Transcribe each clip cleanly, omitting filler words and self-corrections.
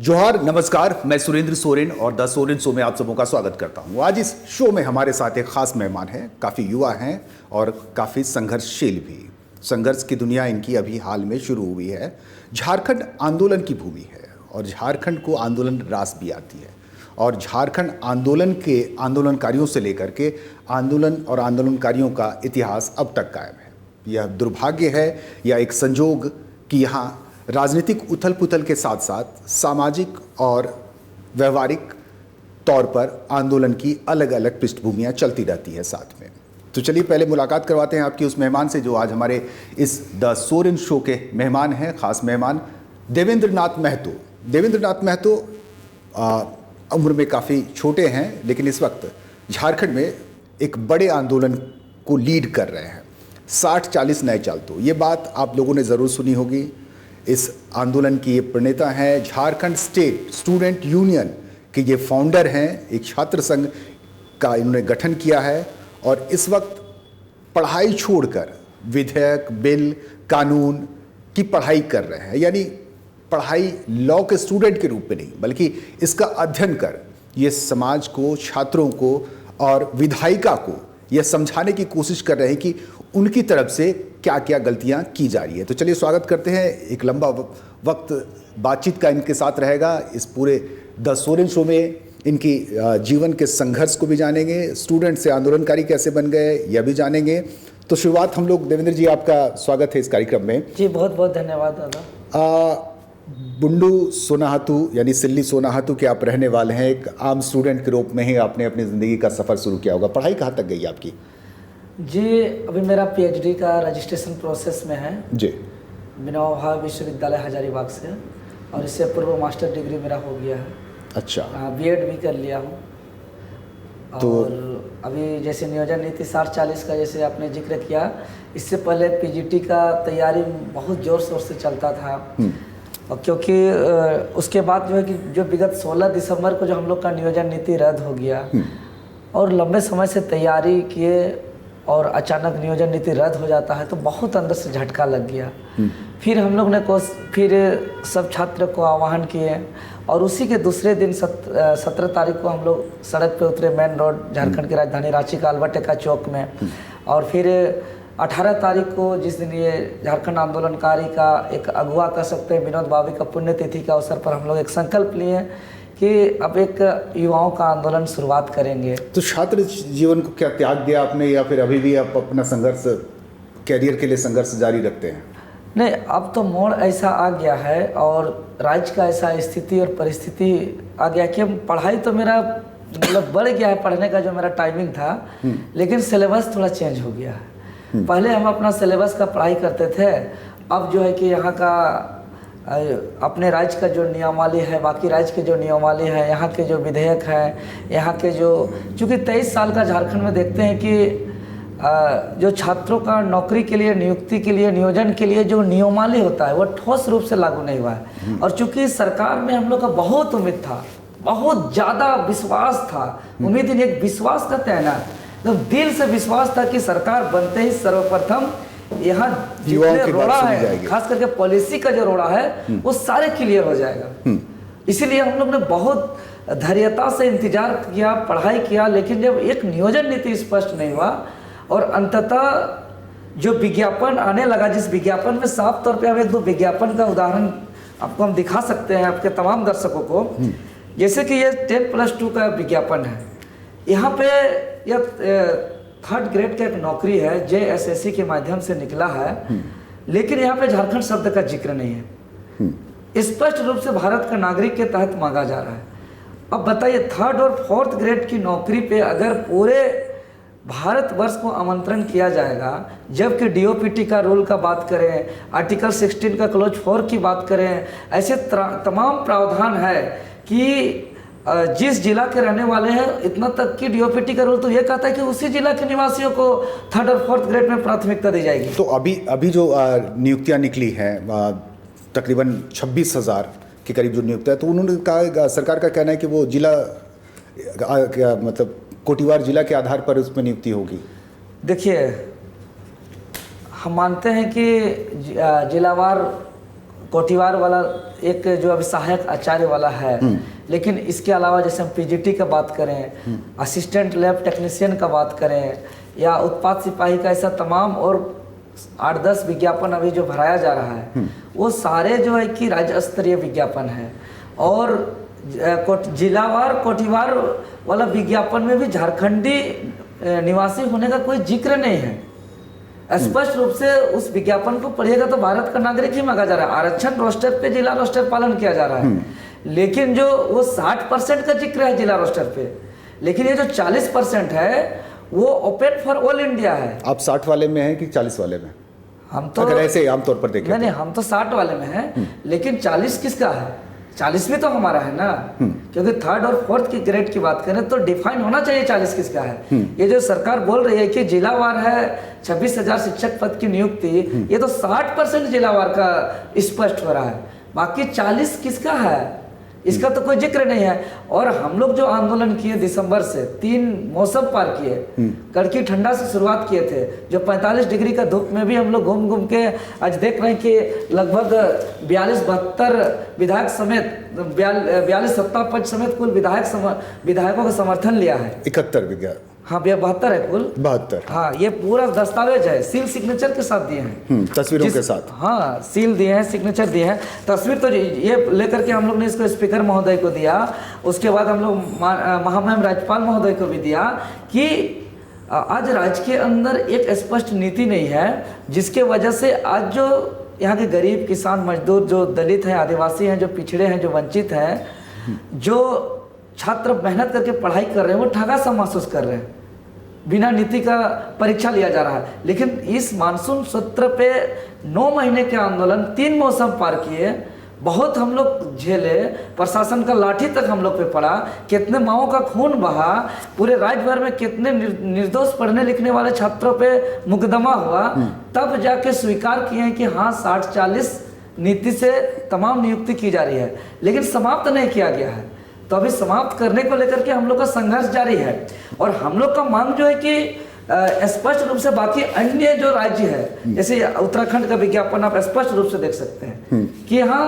जोहार, नमस्कार। मैं सुरेंद्र सोरेन और द सोरेन शो में आप सबों का स्वागत करता हूं। आज इस शो में हमारे साथ एक खास मेहमान हैं। काफ़ी युवा हैं और काफ़ी संघर्षशील भी। संघर्ष की दुनिया इनकी अभी हाल में शुरू हुई है। झारखंड आंदोलन की भूमि है और झारखंड को आंदोलन रास भी आती है और झारखंड आंदोलन के आंदोलनकारियों से लेकर के आंदोलन और आंदोलनकारियों का इतिहास अब तक कायम है। यह दुर्भाग्य है या एक संजोग कि यहाँ राजनीतिक उथल पुथल के साथ साथ सामाजिक और व्यवहारिक तौर पर आंदोलन की अलग अलग पृष्ठभूमियाँ चलती रहती है साथ में। तो चलिए पहले मुलाकात करवाते हैं आपकी उस मेहमान से जो आज हमारे इस द सोरेन शो के मेहमान हैं। खास मेहमान देवेंद्र नाथ महतो। देवेंद्र नाथ महतो उम्र में काफ़ी छोटे हैं, लेकिन इस वक्त झारखंड में एक बड़े आंदोलन को लीड कर रहे हैं। 60-40 नए चाल। तो ये बात आप लोगों ने ज़रूर सुनी होगी। इस आंदोलन की ये प्रणेता हैं। झारखंड स्टेट स्टूडेंट यूनियन के ये फाउंडर हैं। एक छात्र संघ का इन्होंने गठन किया है और इस वक्त पढ़ाई छोड़कर विधेयक, बिल, कानून की पढ़ाई कर रहे हैं। यानी पढ़ाई लॉ के स्टूडेंट के रूप में नहीं, बल्कि इसका अध्ययन कर ये समाज को, छात्रों को और विधायिका को यह समझाने की कोशिश कर रहे हैं कि उनकी तरफ से क्या क्या गलतियां की जा रही है। तो चलिए स्वागत करते हैं। एक लंबा वक्त बातचीत का इनके साथ रहेगा। इस पूरे द सोरेन शो में इनकी जीवन के संघर्ष को भी जानेंगे, स्टूडेंट से आंदोलनकारी कैसे बन गए यह भी जानेंगे। तो शुरुआत हम लोग, देवेंद्र जी आपका स्वागत है इस कार्यक्रम में। जी बहुत बहुत धन्यवाद दादा। बुंडू सोनाहातू यानी सिल्ली सोनाहातू के आप रहने वाले हैं। एक आम स्टूडेंट के रूप में ही आपने अपनी ज़िंदगी का सफ़र शुरू किया होगा। पढ़ाई कहाँ तक गई आपकी? जी अभी मेरा पीएचडी का रजिस्ट्रेशन प्रोसेस में है जी, विनोबा भावे विश्वविद्यालय हजारीबाग से, और इससे पूर्व मास्टर डिग्री मेरा हो गया है। अच्छा। बीएड भी कर लिया हूँ। तो और अभी जैसे नियोजन नीति 60-40 का जैसे आपने जिक्र किया, इससे पहले पीजीटी का तैयारी बहुत ज़ोर शोर से चलता था। और क्योंकि उसके बाद जो है कि जो विगत 16 दिसंबर को जो हम लोग का नियोजन नीति रद्द हो गया और लंबे समय से तैयारी किए और अचानक नियोजन नीति रद्द हो जाता है तो बहुत अंदर से झटका लग गया। फिर हम लोग ने फिर सब छात्र को आह्वान किए और उसी के दूसरे दिन 17 तारीख को हम लोग सड़क पे उतरे, मेन रोड झारखंड की राजधानी रांची का अल्बर्टेका चौक में। और फिर 18 तारीख को जिस दिन ये झारखंड आंदोलनकारी का एक अगुवा कह सकते हैं, विनोद भावे का पुण्यतिथि के अवसर पर हम लोग एक संकल्प लिए कि अब एक युवाओं का आंदोलन शुरुआत करेंगे। तो छात्र जीवन को क्या त्याग दिया आपने या फिर अभी भी आप अपना संघर्ष, कैरियर के लिए संघर्ष जारी रखते हैं? नहीं, अब तो मोड़ ऐसा आ गया है और राज्य का ऐसा स्थिति और परिस्थिति आ गया कि पढ़ाई तो मेरा मतलब बढ़ गया है, पढ़ने का जो मेरा टाइमिंग था, लेकिन सिलेबस थोड़ा चेंज हो गया है। पहले हम अपना सिलेबस का पढ़ाई करते थे, अब जो है कि यहाँ का अपने राज्य का जो नियमावली है, बाकी राज्य के जो नियमावली है, यहाँ के जो विधेयक है, यहाँ के जो, चूँकि 23 साल का झारखंड में देखते हैं कि जो छात्रों का नौकरी के लिए, नियुक्ति के लिए, नियोजन के लिए जो नियमावली होता है वो ठोस रूप से लागू नहीं हुआ है। और चूँकि सरकार में हम लोग का बहुत उम्मीद था, बहुत ज़्यादा विश्वास था, उम्मीद ही नहीं, एक विश्वास का तैनात, तो दिल से विश्वास था कि सरकार बनते ही सर्वप्रथम यहाँ जितने रोड़ा है, खास करके पॉलिसी का जो रोड़ा है वो सारे क्लियर हो जाएगा। इसीलिए हम लोग ने बहुत धैर्यता से इंतजार किया, पढ़ाई किया, लेकिन जब एक नियोजन नीति स्पष्ट नहीं हुआ और अंततः जो विज्ञापन आने लगा, जिस विज्ञापन में साफ तौर पे हम एक दो विज्ञापन का उदाहरण आपको हम दिखा सकते हैं आपके तमाम दर्शकों को। जैसे कि ये 10+2 का विज्ञापन है। यहाँ पे यह 3rd ग्रेड का एक नौकरी है, JSSC के माध्यम से निकला है, लेकिन यहाँ पे झारखंड शब्द का जिक्र नहीं है। स्पष्ट रूप से भारत का नागरिक के तहत मांगा जा रहा है। अब बताइए 3rd और 4th ग्रेड की नौकरी पे अगर पूरे भारतवर्ष को आमंत्रण किया जाएगा, जबकि DOPT का रूल का बात करें, आर्टिकल 16 का क्लोज 4 की बात करें, ऐसे तमाम प्रावधान है कि जिस जिला के रहने वाले हैं, इतना तक कि DOPT का रूल तो ये कहता है कि उसी जिला के निवासियों को 3rd और 4th ग्रेड में प्राथमिकता दी जाएगी। तो अभी जो नियुक्तियां निकली हैं, तकरीबन 26,000 के करीब जो नियुक्तियां, तो उन्होंने कहा, सरकार का कहना है कि वो जिला मतलब कोटिवार जिला के आधार पर उसमें नियुक्ति होगी। देखिए, हम मानते हैं कि जिलावार कोटिवार वाला एक जो अभी सहायक आचार्य वाला है, लेकिन इसके अलावा जैसे हम पीजीटी का बात करें, असिस्टेंट लैब टेक्नीशियन का बात करें, या उत्पाद सिपाही का, ऐसा तमाम और 8-10 विज्ञापन अभी जो भराया जा रहा है, वो सारे जो है कि राज्य स्तरीय विज्ञापन है। और जिलावार कोटिवार वाला विज्ञापन में भी झारखंडी निवासी होने का कोई जिक्र नहीं है। स्पष्ट रूप से उस विज्ञापन को पढ़िएगा तो भारत का नागरिक ही मांगा जा रहा है। आरक्षण रोस्टर पे जिला रोस्टर पालन किया जा रहा है, लेकिन जो वो 60% का जिक्र है जिला रोस्टर पे, लेकिन ये जो 40% है वो ओपन फॉर ऑल इंडिया है। आप 60 वाले में हैं कि 40 वाले में? हम तो अगर ऐसे आमतौर पर देखें नहीं, हम तो 60 वाले में हैं, लेकिन 40 किसका है? 40 भी तो हमारा है ना, क्योंकि 3rd और 4th की ग्रेड की बात करें तो डिफाइन होना चाहिए 40 किसका है। ये जो सरकार बोल रही है कि जिलावार है 26,000 शिक्षक पद की नियुक्ति, ये तो 60% जिलावार का स्पष्ट हो रहा है, बाकी 40 किसका है इसका तो कोई जिक्र नहीं है। और हम लोग जो आंदोलन किए दिसंबर से 3 मौसम पार किए, कड़की ठंडा से शुरुआत किए थे, जो 45 डिग्री का धूप में भी हम लोग घूम घूम के आज देख रहे हैं कि लगभग 42-72 विधायक समेत 42 सत्ता पक्ष समेत कुल विधायकों का समर्थन लिया है। 71 विज्ञान, हाँ, 72 है कुल, 72। हाँ, ये पूरा दस्तावेज है, सील सिग्नेचर के साथ दिए हैं, तस्वीरों के साथ। हाँ, सील दिए हैं, सिग्नेचर दिए हैं। तस्वीर तो ये लेकर के हम लोग ने इसको स्पीकर महोदय को दिया, उसके बाद हम लोग महामहिम राज्यपाल महोदय को भी दिया कि आज राज्य के अंदर एक स्पष्ट नीति नहीं है, जिसके वजह से आज जो यहाँ के गरीब किसान मजदूर, जो दलित हैं, आदिवासी हैं, जो पिछड़े हैं, जो वंचित हैं, जो छात्र मेहनत करके पढ़ाई कर रहे हैं, वो ठगा सा महसूस कर रहे हैं। बिना नीति का परीक्षा लिया जा रहा है। लेकिन इस मानसून सत्र पे 9 महीने के आंदोलन, 3 मौसम पार किए, बहुत हम लोग झेले, प्रशासन का लाठी तक हम लोग पे पड़ा, कितने माओं का खून बहा, पूरे राज्य भर में कितने निर्दोष पढ़ने लिखने वाले छात्रों पे मुकदमा हुआ, तब जाके स्वीकार किए हैं कि हाँ 60-40 नीति से तमाम नियुक्ति की जा रही है, लेकिन समाप्त नहीं किया गया है। तो अभी समाप्त करने को लेकर के हम लोग का संघर्ष जारी है। और हम लोग का मांग जो है कि स्पष्ट रूप से बाकी अन्य जो राज्य है, जैसे उत्तराखंड का विज्ञापन आप स्पष्ट रूप से देख सकते हैं कि यहाँ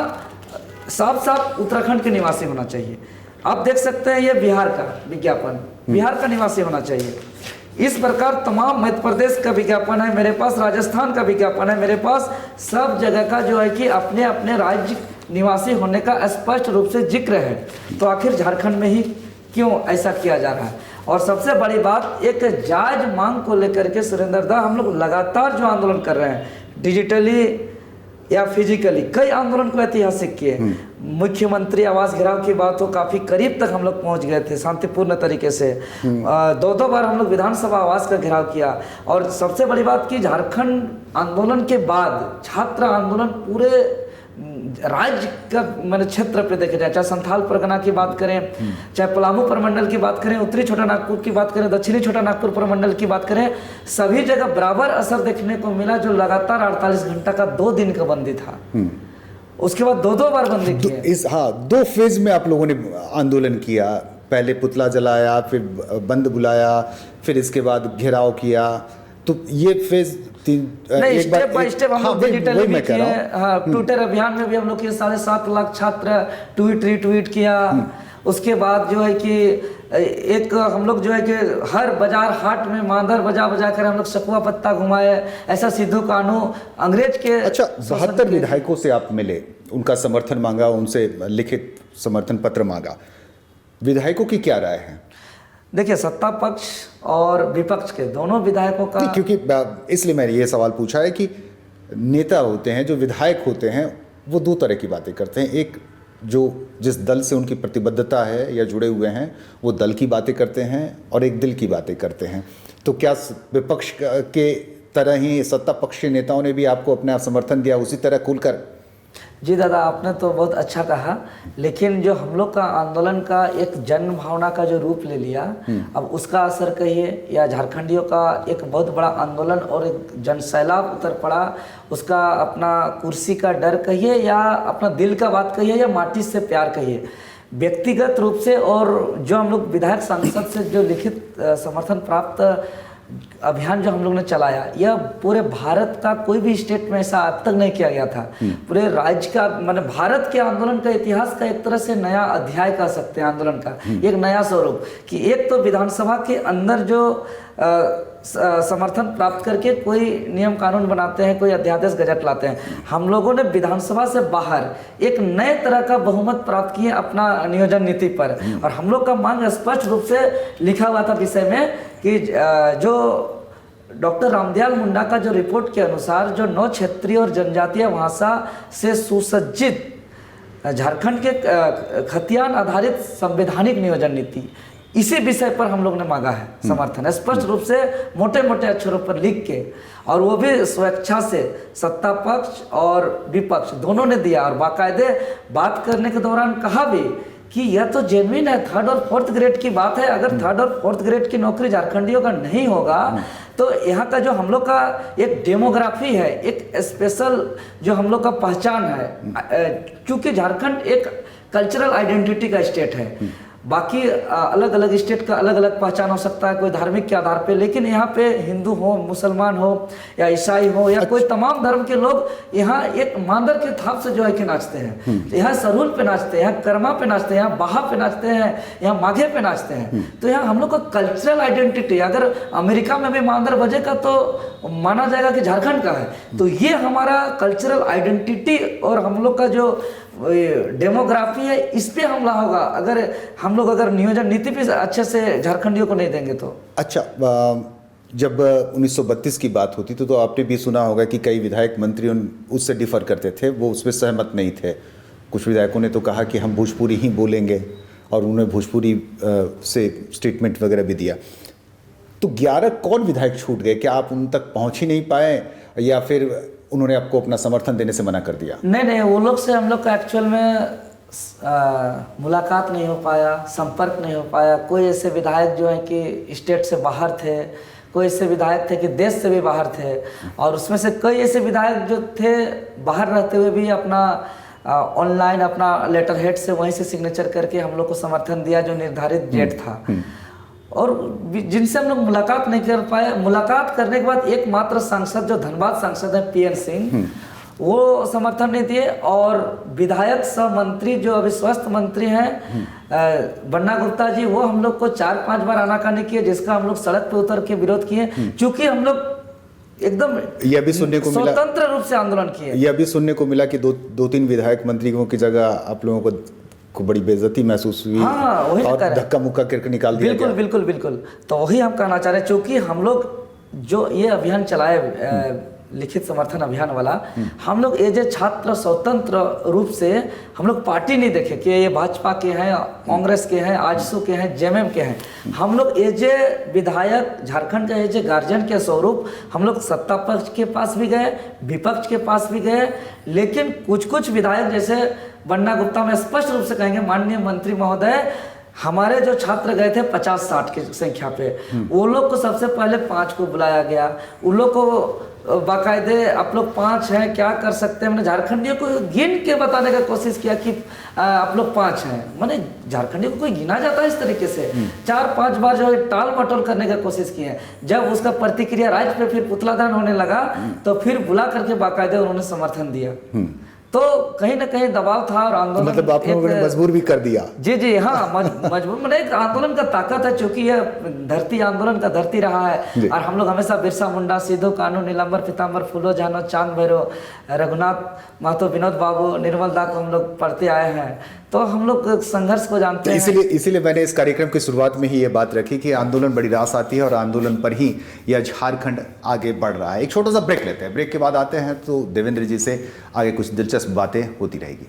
साफ साफ उत्तराखंड के निवासी होना चाहिए। आप देख सकते हैं ये बिहार का विज्ञापन, बिहार का निवासी होना चाहिए। इस प्रकार तमाम मध्य प्रदेश का विज्ञापन है मेरे पास, राजस्थान का विज्ञापन है मेरे पास, सब जगह का जो है कि अपने अपने राज्य निवासी होने का स्पष्ट रूप से जिक्र है। तो आखिर झारखंड में ही क्यों ऐसा किया जा रहा है? और सबसे बड़ी बात, एक जायज मांग को लेकर के सुरेंद्र दा हम लोग लगातार जो आंदोलन कर रहे हैं, डिजिटली या फिजिकली, कई आंदोलन को ऐतिहासिक किए। मुख्यमंत्री आवास घेराव की बात हो, काफ़ी करीब तक हम लोग पहुंच गए थे शांतिपूर्ण तरीके से। 2 बार हम लोग विधानसभा आवास का घेराव किया। और सबसे बड़ी बात की, झारखंड आंदोलन के बाद छात्र आंदोलन पूरे राज्य का मैंने क्षेत्र पे देखे जाए, चाहे संथाल परगना की बात करें, चाहे पलामू प्रमंडल की बात करें, उत्तरी छोटा नागपुर की बात करें, दक्षिणी छोटा नागपुर प्रमंडल की बात करें, सभी जगह बराबर असर देखने को मिला। जो लगातार 48 घंटा का 2 दिन का बंदी था, उसके बाद 2 बार बंदी की। 2 फेज में आप लोगों ने आंदोलन किया, पहले पुतला जलाया, फिर बंद बुलाया, फिर इसके बाद घेराव किया। तो ये फेज 3 नहीं, स्टेप बाय स्टेप हम लोग डिजिटली भी किए। हाँ, ट्विटर अभियान में भी हम लोग 7.5 लाख छात्र ट्वीट किया। उसके बाद जो है कि एक हम लोग जो है कि हर बाजार हाट में मांदर बजा कर हम लोग सकुआ पत्ता घुमाए, ऐसा सिद्धू कानू अंग्रेज के। अच्छा, 72 विधायकों से आप मिले, उनका समर्थन मांगा, उनसे लिखित समर्थन पत्र मांगा, विधायकों की क्या राय है? देखिए, सत्ता पक्ष और विपक्ष के दोनों विधायकों का, क्योंकि इसलिए मैंने ये सवाल पूछा है कि नेता होते हैं, जो विधायक होते हैं, वो 2 तरह की बातें करते हैं। एक, जो जिस दल से उनकी प्रतिबद्धता है या जुड़े हुए हैं, वो दल की बातें करते हैं, और एक दिल की बातें करते हैं। तो क्या विपक्ष के तरह ही सत्ता पक्ष के नेताओं ने भी आपको अपना समर्थन दिया उसी तरह खुलकर? जी दादा, आपने तो बहुत अच्छा कहा, लेकिन जो हम लोग का आंदोलन का एक जन भावना का जो रूप ले लिया, अब उसका असर कहिए या झारखंडियों का एक बहुत बड़ा आंदोलन और एक जन सैलाब उतर पड़ा, उसका अपना कुर्सी का डर कहिए या अपना दिल का बात कहिए या माटी से प्यार कहिए, व्यक्तिगत रूप से और जो हम लोग विधायक सांसद से जो लिखित समर्थन प्राप्त अभियान जो हम लोग ने चलाया, यह पूरे भारत का कोई भी स्टेट में ऐसा अब तक नहीं किया गया था। पूरे राज्य का, माने भारत के आंदोलन का इतिहास का एक तरह से नया अध्याय कह सकते हैं, आंदोलन का एक नया स्वरूप, कि एक तो विधानसभा के अंदर जो समर्थन प्राप्त करके कोई नियम कानून बनाते हैं, कोई अध्यादेश गजट लाते हैं। हम लोगों ने विधानसभा से बाहर एक नए तरह का बहुमत प्राप्त किए अपना नियोजन नीति पर, और हम लोग का मांग स्पष्ट रूप से लिखा हुआ था विषय में कि जो डॉक्टर रामदयाल मुंडा का जो रिपोर्ट के अनुसार जो 9 क्षेत्रीय और जनजातीय भाषा से सुसज्जित झारखंड के खतियान आधारित संवैधानिक नियोजन नीति, इसी विषय पर हम लोग ने मांगा है समर्थन, स्पष्ट रूप से मोटे मोटे अक्षरों पर लिख के, और वो भी स्वेच्छा से सत्ता पक्ष और विपक्ष दोनों ने दिया, और बाकायदे बात करने के दौरान कहा भी कि यह तो जेन्युइन है, 3rd और 4th ग्रेड की बात है। अगर 3rd और 4th ग्रेड की नौकरी झारखंडियों का नहीं होगा तो यहाँ का जो हम लोग का एक डेमोग्राफी है, एक स्पेशल जो हम लोग का पहचान है, क्योंकि झारखंड एक कल्चरल आइडेंटिटी का स्टेट है। बाकी अलग अलग स्टेट का अलग अलग पहचान हो सकता है, कोई धार्मिक के आधार पे, लेकिन यहाँ पे हिंदू हो, मुसलमान हो या ईसाई हो या कोई तमाम धर्म के लोग यहाँ एक मांदर के थाप से जो है कि नाचते हैं। यहाँ सरूल पे नाचते हैं, यहाँ कर्मा पे नाचते हैं, यहाँ बाहा पे नाचते हैं, यहाँ माघे पे नाचते हैं। तो यहाँ हम लोग का कल्चरल आइडेंटिटी, अगर अमेरिका में भी मांदर बजेगा तो माना जाएगा कि झारखंड का है। तो ये हमारा कल्चरल आइडेंटिटी और हम लोग का जो डेमोग्राफी है, इस पे हमला होगा अगर हम लोग नियोजन नीति पे अच्छे से झारखंडियों को नहीं देंगे तो। अच्छा, जब 1932 की बात होती तो आपने भी सुना होगा कि कई विधायक मंत्री उससे डिफर करते थे, वो उस पर सहमत नहीं थे। कुछ विधायकों ने तो कहा कि हम भोजपुरी ही बोलेंगे, और उन्होंने भोजपुरी से स्टेटमेंट वगैरह भी दिया। तो 11 कौन विधायक छूट गए? क्या आप उन तक पहुँच ही नहीं पाए, या फिर उन्होंने आपको अपना समर्थन देने से मना कर दिया? नहीं, वो लोग से हम लोग का एक्चुअल में मुलाकात नहीं हो पाया, संपर्क नहीं हो पाया। कोई ऐसे विधायक जो है कि स्टेट से बाहर थे, कोई ऐसे विधायक थे कि देश से भी बाहर थे, और उसमें से कई ऐसे विधायक जो थे बाहर रहते हुए भी अपना ऑनलाइन अपना लेटर हेड से वहीं से सिग्नेचर करके हम लोग को समर्थन दिया जो निर्धारित डेट था। और जिनसे हम लोग मुलाकात नहीं कर पाए। मुलाकात करने के बाद एकमात्र सांसद जो धनबाद सांसद है PN सिंह, वो समर्थन नहीं दिए, और विधायक सह मंत्री जो अभी स्वास्थ्य मंत्री हैं बन्ना गुप्ता जी, वो हम लोग को 4-5 बार आनाकानी किए, जिसका हम लोग सड़क पे उतर के विरोध किए, क्योंकि हम लोग एकदम यह भी सुनने को मिला, स्वतंत्र रूप से आंदोलन किए। यह भी सुनने को मिला कि 2-3 विधायक मंत्रियों की जगह आप लोगों को बड़ी बेइज्जती महसूस हुई। हाँ, वही और धक्का मुक्का करके निकाल दिया गया। बिल्कुल। तो वही हम कहना चाह रहे हैं, क्योंकि हम लोग जो ये अभियान चलाए लिखित समर्थन अभियान वाला, हम लोग एज ए छात्र स्वतंत्र रूप से हम लोग पार्टी नहीं देखे कि ये भाजपा के हैं, कांग्रेस के हैं, आजसू के हैं, जेएमएम के हैं। हम लोग एज ए विधायक, झारखंड का एज ए गार्जियन के स्वरूप हम लोग सत्ता पक्ष के पास भी गए, विपक्ष के पास भी गए, लेकिन कुछ विधायक जैसे बन्ना गुप्ता में स्पष्ट रूप से कहेंगे, माननीय मंत्री महोदय, हमारे जो छात्र गए थे 50-60 की संख्या पे, वो लोग को सबसे पहले 5 को बुलाया गया। उन लोग को बाकायदे आप लोग 5 हैं, क्या कर सकते हैं, मैंने झारखंडियों को गिन के बताने का कोशिश किया कि आप लोग 5 हैं। मैंने झारखंडियों को कोई गिना जाता है इस तरीके से? 4-5 बार जो है टाल मटोल करने का कोशिश किए। जब उसका प्रतिक्रिया राज्य पे फिर पुतला दहन होने लगा, तो फिर बुला करके बाकायदे उन्होंने समर्थन दिया। तो कहीं ना कहीं दबाव था, और आंदोलन मतलब आप लोगों ने मजबूर भी कर दिया। जी हाँ, मजबूर मैंने एक आंदोलन का ताकत है, क्योंकि यह धरती आंदोलन का धरती रहा है, और हम लोग हमेशा बिरसा मुंडा, सिद्धू कानू, नीलांबर पीतांबर, फूलो जानो, चांद भैरव, रघुनाथ महतो, विनोद बाबू, निर्मल दा को हम लोग पढ़ते आए हैं। तो हम लोग संघर्ष को जानते हैं। इसीलिए मैंने इस कार्यक्रम की शुरुआत में ही ये बात रखी कि आंदोलन बड़ी रास आती है, और आंदोलन पर ही यह झारखंड आगे बढ़ रहा है। एक छोटा सा ब्रेक लेते हैं, ब्रेक के बाद आते हैं तो देवेंद्र जी से आगे कुछ दिलचस्प बातें होती रहेगी।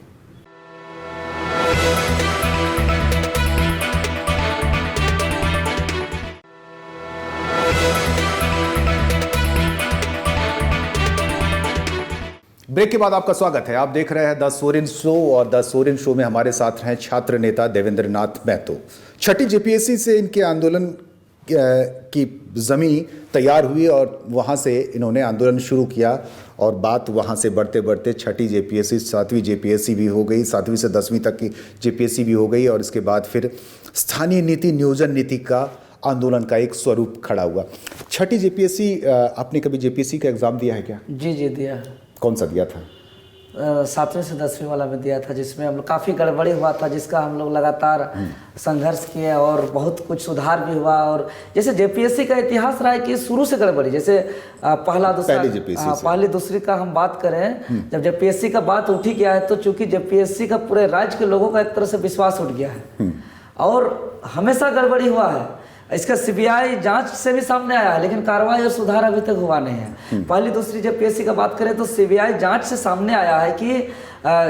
ब्रेक के बाद आपका स्वागत है। आप देख रहे हैं द सोरेन शो, और द सोरेन शो में हमारे साथ हैं छात्र नेता देवेंद्र नाथ महतो। 6ठी जेपीएससी से इनके आंदोलन की ज़मीन तैयार हुई, और वहाँ से इन्होंने आंदोलन शुरू किया, और बात वहाँ से बढ़ते बढ़ते 6ठी जेपीएससी, 7वीं जेपीएससी भी हो गई, 7वीं से 10वीं तक की जेपीएससी भी हो गई, और इसके बाद फिर स्थानीय नीति, नियोजन नीति का आंदोलन का एक स्वरूप खड़ा हुआ। छठी जेपीएससी, आपने कभी जेपीएससी का एग्ज़ाम दिया है क्या? जी दिया। कौन सा दिया था? 7वीं से 10वीं वाला में दिया था, जिसमें हम लोग काफ़ी गड़बड़ी हुआ था, जिसका हम लोग लगातार संघर्ष किए और बहुत कुछ सुधार भी हुआ। और जैसे जेपीएससी का इतिहास रहा है कि शुरू से गड़बड़ी, जैसे पहला दूसरा, पहली दूसरी का हम बात करें, जब जेपीएससी का बात उठी गया है तो चूंकि जेपीएससी का पूरे राज्य के लोगों का एक तरह से विश्वास उठ गया है और हमेशा गड़बड़ी हुआ है। इसका सीबीआई जांच से भी सामने आया है, लेकिन कार्रवाई और सुधार अभी तक हुआ नहीं है। पहली दूसरी जब पीएससी का बात करें तो सीबीआई जांच से सामने आया है कि